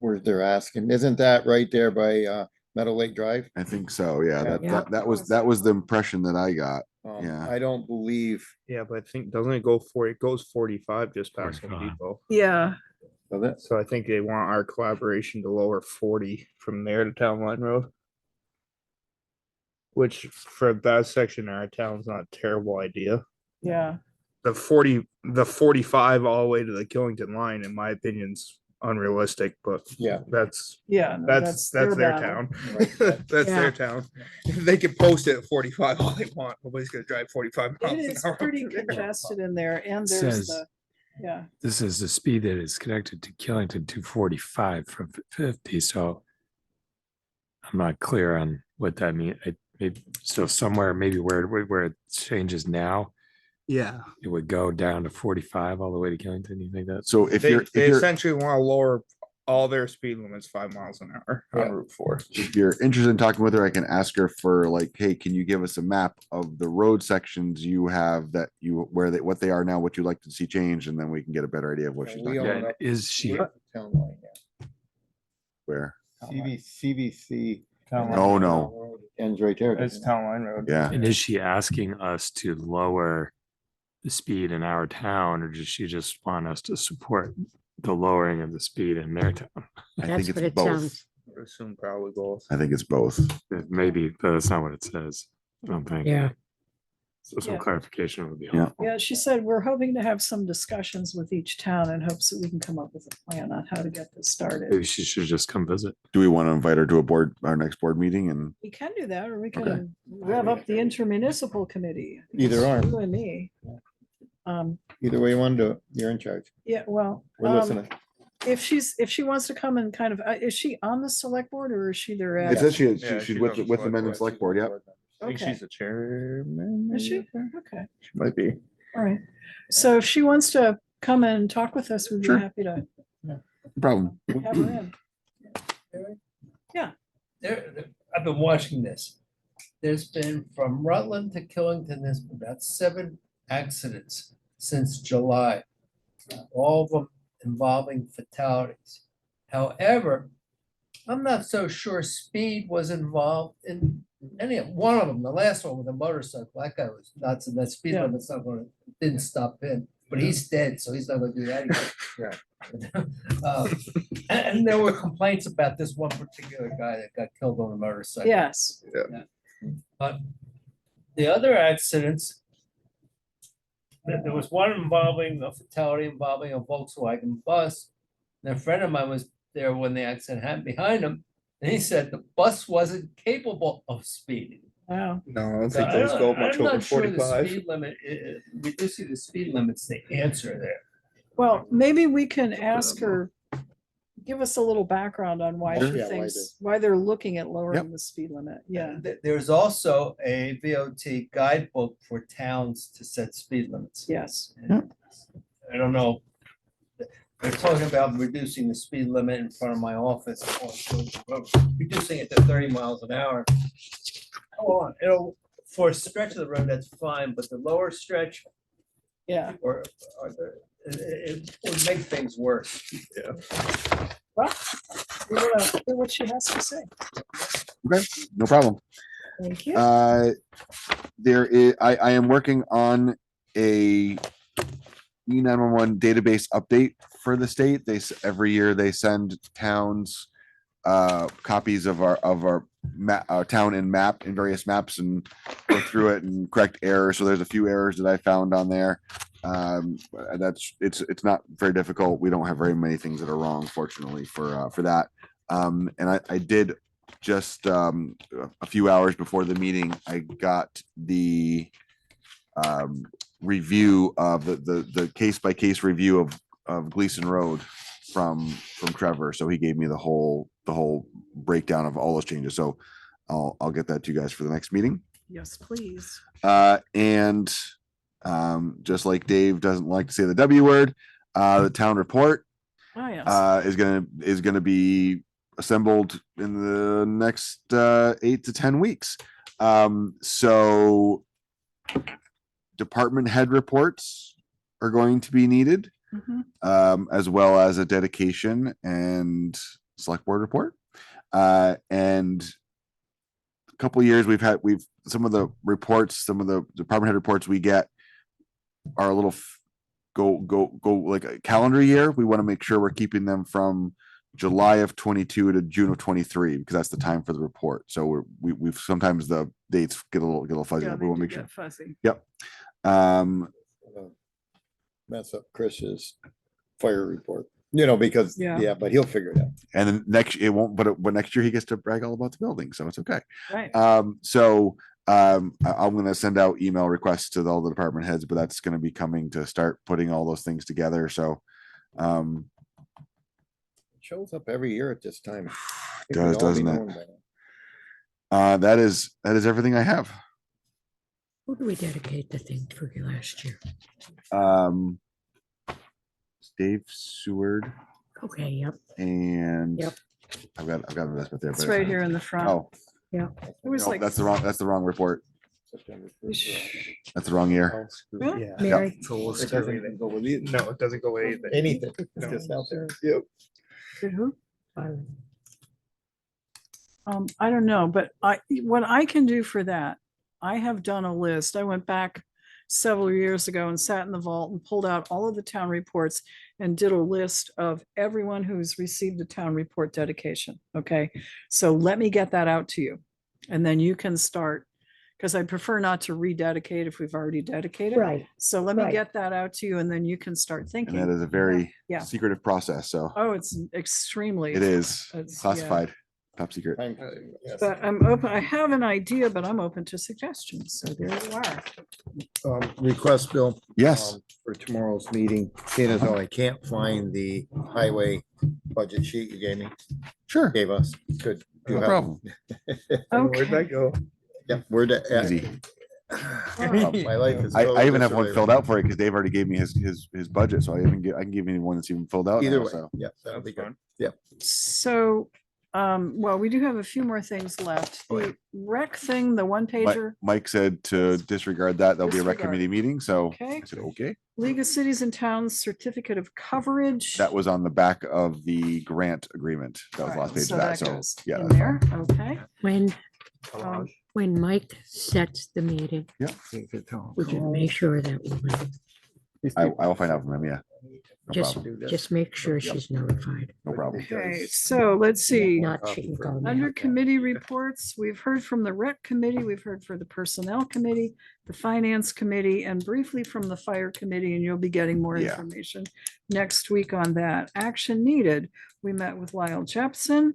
Where they're asking, isn't that right there by Meadow Lake Drive? I think so. Yeah, Yeah. that was the impression that I got. Yeah. I don't believe. Yeah, but I think, doesn't it go for, it goes 45 just past Home 45. Depot. Yeah, So I think they want our collaboration to lower 40 from there to Town Line Road. Which for that section of our town's not a terrible idea. yeah. The 45 all the way to the Killington line, in my opinion's unrealistic, but Yeah. that's Yeah, no, that's their battle. town. Right. That's Yeah. their town. They can post it at 45 all they want. Nobody's gonna drive 45 miles It an is hour. pretty up there. congested in there and there's Says- the, yeah. This is the speed that is connected to Killington 245 from 50, so I'm not clear on what that means. So somewhere maybe where it changes now, Yeah. it would go down to 45 all the way to Killington. You think that? So if They, you're, if they you're, essentially want to lower all their speed limits 5 miles an hour Yeah. on Route 4. if you're interested in talking with her, I can ask her for like, hey, can you give us a map of the road sections you have that you, where they, what they are now, what you'd like to see changed, and then we can get a better idea of what she's We talking own about. up Is she? with Town line, yeah. Where? CVC. No, no. Ends right there. It's Town Line Road. Yeah. And is she asking us to lower the speed in our town, or does she just want us to support the lowering of the speed in their town? I That's think what it's it both. sounds. I would assume probably both. I think it's both. Maybe, but that's not what it says. I don't think. Yeah. So some Yeah. clarification would be Yeah. helpful. Yeah, she said, we're hoping to have some discussions with each town in hopes that we can come up with a plan on how to get this started. Maybe she should just come visit. Do we want to invite her to our next board meeting? And We can do that, or we Okay. can rev up the intermunicipal committee. Either or. You and me. Either way you want to do it, you're in charge. Yeah, well. We're listening. If she wants to come and kind of, is she on the select board or is she there? it says Yeah, she's she's with, on the with the select men and board. select board. Yep. I think Okay. she's the chairman. Is she? maybe? Okay, She might be. all right. So if she wants to come and talk with us, we'd be Sure. happy to No problem. have her in. I've been watching this. There's been from Rutland to Killington, there's been about 7 accidents since July. All of them involving fatalities. However, I'm not so sure speed was involved in any of one of them. The last one with the motorcycle, that guy was nuts, and that speed Yeah. limit's not gonna, didn't stop him. But he's dead, so he's not gonna do that again. And there were complaints about this one particular guy that got killed on a motorcycle. Yes. But the other accidents, there was one involving a fatality involving a Volkswagen bus. And a friend of mine was there when the accident happened behind him, and he said the bus wasn't capable of speeding. Wow. No, I don't So think those go much I'm over not sure the 45. speed limit, reducing the speed limit's the answer there. Well, maybe we can ask her, give us a little background on why Sure. she Yeah, why thinks, why they're looking at lowering Yep. the speed limit. Yeah. There's also a VOT guidebook for towns to set speed limits. Yes. I don't know. They're talking about reducing the speed limit in front of my office, reducing it to 30 miles an hour. Oh, it'll, for a stretch of the road, that's fine, but the lower stretch Yeah. it would make things worse. Yeah. Well, we will hear what she has to say. Okay, no problem. Thank you. There is, I am working on a E911 database update for the state. Every year they send towns copies of our town and map in various maps and go through it and correct errors. So there's a few errors that I found on there. It's not very difficult. We don't have very many things that are wrong, fortunately, for that. And I did just a few hours before the meeting, I got the review of the case by case review of Gleason Road from Trevor. So he gave me the whole breakdown of all those changes. So I'll get that to you guys for the next meeting. Yes, please. And just like Dave doesn't like to say the W word, the town report Oh, yes. is gonna be assembled in the next 8 to 10 weeks. So department head reports are going to be needed, as well as a dedication and select board report. And couple of years, we've some of the reports, some of the department head reports we get are a little go like a calendar year. We want to make sure we're keeping them from July of 22 to June of 23 because that's the time for the report. So we've sometimes the dates get a little fuzzy. Yeah, but they we want do to make sure. get fuzzy. Yep. Mess up Chris's fire report, you know, because, Yeah. yeah, but he'll figure it out. And then next it won't, but next year he gets to brag all about the building, so it's okay. Right. I'm gonna send out email requests to all the department heads, but that's gonna be coming to start putting all those things together. So Shows up every year at this time. does, doesn't it? That is everything I have. Who do we dedicate the thing for you last year? Dave Seward. Okay, yep. And Yep. I've got an investment there. It's but right here in the front. Oh, Yeah. It was no, like. that's the wrong report. That's the wrong year. Really? Mary. It doesn't go with it. No, it doesn't go with anything. Anything. It's No. just out there. Yep. Did who? I don't know, but what I can do for that, I have done a list. I went back several years ago and sat in the vault and pulled out all of the town reports and did a list of everyone who's received a town report dedication. Okay, so let me get that out to you. And then you can start, because I prefer not to rededicate if we've already dedicated. Right. So let me Right. get that out to you and then you can start thinking. And that is a very Yeah. secretive process. So Oh, it's extremely. it is it's- yeah. classified, top secret. But I'm open, I have an idea, but I'm open to suggestions. So there you are. Request, Bill. Yes. For tomorrow's meeting, seeing as though I can't find the highway budget sheet you gave me. Sure. Gave us. Could. you No have- problem. Where'd that go? Yeah, where'd that? Easy. My life is. I totally even have one disarray filled right out for it because Dave already gave me his budget. So I can give you one that's even filled out. Either now, way, so. yeah, that'll be good. Yeah. So, well, we do have a few more things left. The rec thing, the one pager. Mike said to disregard that. There'll be a rec Disregard. committee meeting. So Okay. I said, okay. League of Cities and Towns Certificate of Coverage. That was on the back of the grant agreement. That was the last Alright, page so of that. that So goes yeah. in that's there. Okay. Um, When Mike sets the meeting, Yeah. would you make sure that I will find out from him. Yeah. No just, problem. just make sure she's notified. No problem. Okay, so let's see. Not she can call me Under out. committee reports, we've heard from the rec committee, we've heard for the personnel committee, the finance committee, and briefly from the fire committee, and you'll be getting more Yeah. information next week on that. Action needed. We met with Lyle Jepson.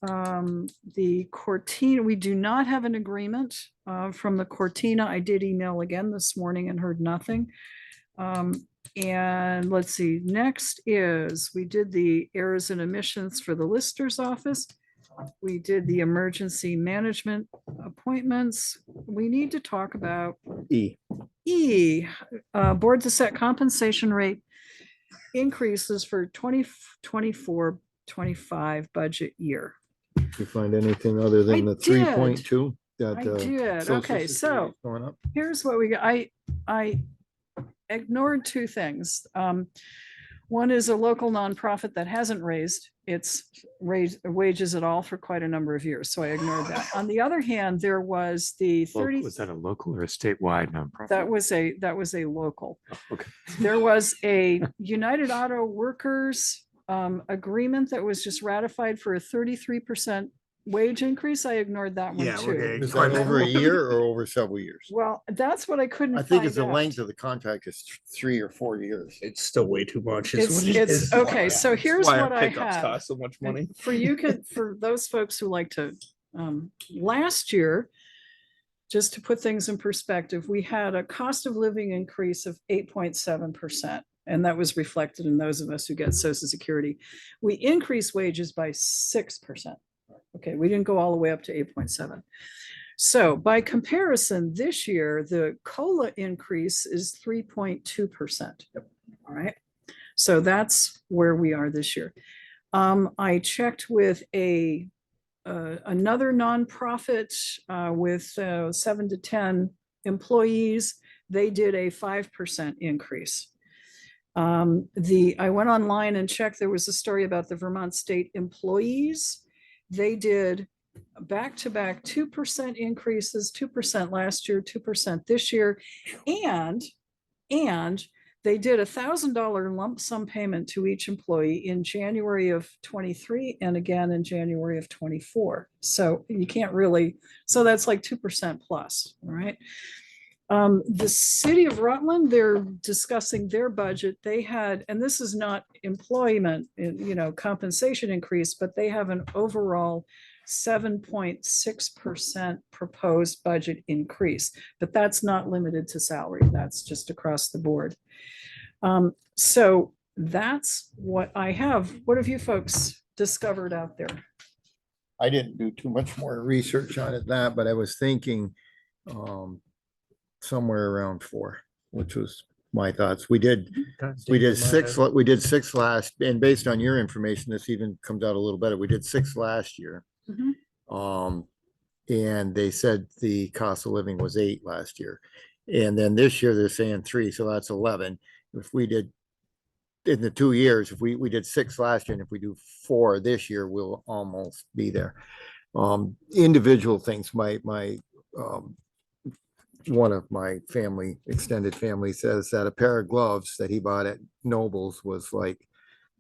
The Cortina, we do not have an agreement from the Cortina. I did email again this morning and heard nothing. And let's see, next is, we did the errors and omissions for the Lister's office. We did the emergency management appointments. We need to talk about E. Board to set compensation rate increases for 2024-25 budget year. You find anything other than the did. 3.2? I did. Okay, so Going up. here's what we got. I ignored two things. One is a local nonprofit that hasn't raised its wages at all for quite a number of years, so I ignored that. On the other hand, there was the 30. Was that a local or a statewide nonprofit? That was a local. Okay. There was a United Auto Workers agreement that was just ratified for a 33% wage increase. I ignored that one too. Is that over a year or over several years? Well, that's what I couldn't I think find it's the out. length of the contract is 3 or 4 years. It's still way too much. It's okay. So here's Why our what I pickups have. cost so much money. And for those folks who like to, last year, just to put things in perspective, we had a cost of living increase of 8.7%. And that was reflected in those of us who get Social Security. We increased wages by 6%. Okay, we didn't go all the way up to 8.7. So by comparison, this year, the COLA increase is 3.2%. All right. So that's where we are this year. I checked with another nonprofit with 7 to 10 employees. They did a 5% increase. I went online and checked. There was a story about the Vermont State employees. They did back-to-back 2% increases, 2% last year, 2% this year. And they did $1,000 lump sum payment to each employee in January of 23 and again in January of 24. So you can't really, so that's like 2% plus, all right? The city of Rutland, they're discussing their budget. They had, and this is not employment, compensation increase, but they have an overall 7.6% proposed budget increase, but that's not limited to salary. That's just across the board. So that's what I have. What have you folks discovered out there? I didn't do too much more research on it that, but I was thinking somewhere around 4, which was my thoughts. We did 6 last, and based on your information, this even comes out a little better. We did 6 last year. And they said the cost of living was 8 last year. And then this year they're saying 3, so that's 11. If we did in the 2 years, if we did 6 last year, and if we do 4 this year, we'll almost be there. Individual things, my one of my extended family says that a pair of gloves that he bought at Nobles was like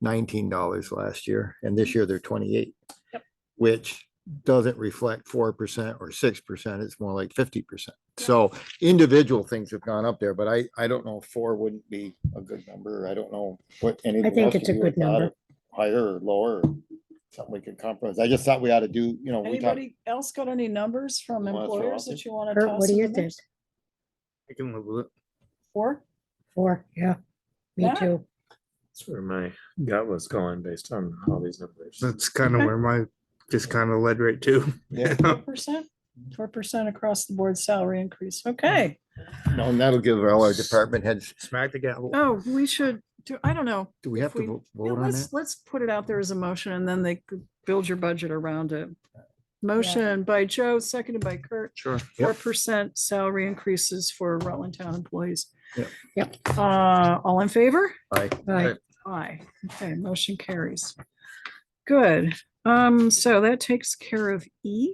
$19 last year, and this year they're 28, which doesn't reflect 4% or 6%. It's more like 50%. So individual things have gone up there, but I don't know if 4 wouldn't be a good number. I don't know what anything. I think else it's a you good would thought number. of, higher or lower, or something we could compromise. I just thought we ought to do, we talked. Anybody else got any numbers from You wanna throw employers out that you want to Kurt, toss what do in you the think? mix? I can live with it. 4? 4, yeah, me Yeah. too. That's where my gut was going based on all these numbers. That's kind of where my just kind of led right to. Yeah. 4% across the board salary increase. Okay. No, and that'll give all our department heads. Smack the gavel. Oh, we should do, I don't know. Do we if have to vote on let's- that? Let's put it out there as a motion and then they could build your budget around it. Motion by Joe, seconded by Kurt. Sure. 4% salary increases for Rutland Town employees. Yep. All in favor? Aye. Aye. Aye. Okay, motion carries. Good. So that takes care of E.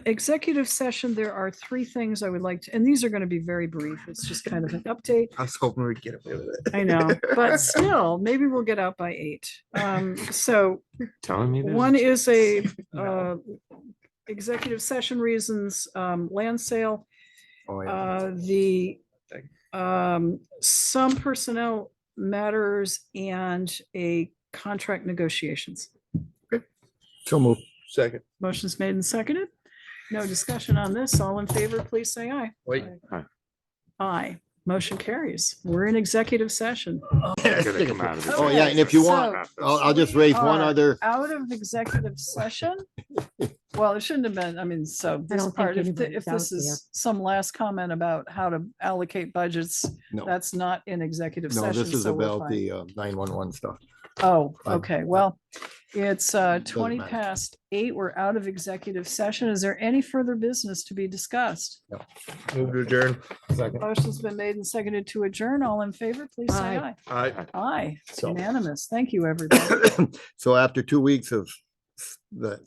Executive session, there are 3 things I would like to, and these are going to be very brief. It's just kind of an update. I was hoping we'd get away with it. I know, but still, maybe we'll get out by 8. So Telling me there's one is a executive session reasons, land sale. Oh, yeah. The some personnel matters and a contract negotiations. So move. Second. Motion's made and seconded. No discussion on this. All in favor, please say aye. Wait. Aye. Motion carries. We're in executive session. gonna come out of this. Oh, yeah, and if you want, I'll just raise one are other. Out of executive session. Well, it shouldn't have been, I mean, so this don't think part, if anybody's out this is some last comment about how to allocate budgets, No. that's not in executive No, session. this is so we're about fine. the 911 stuff. Oh, Fine. okay, well, it's 20 matter. past 8. We're out of executive session. Is there any further business to be discussed? Move to adjourn. Second. Motion's been made and seconded to adjourn. All in favor, please say aye. Aye. Aye, it's So- unanimous. Thank you, everybody. So after 2 weeks of the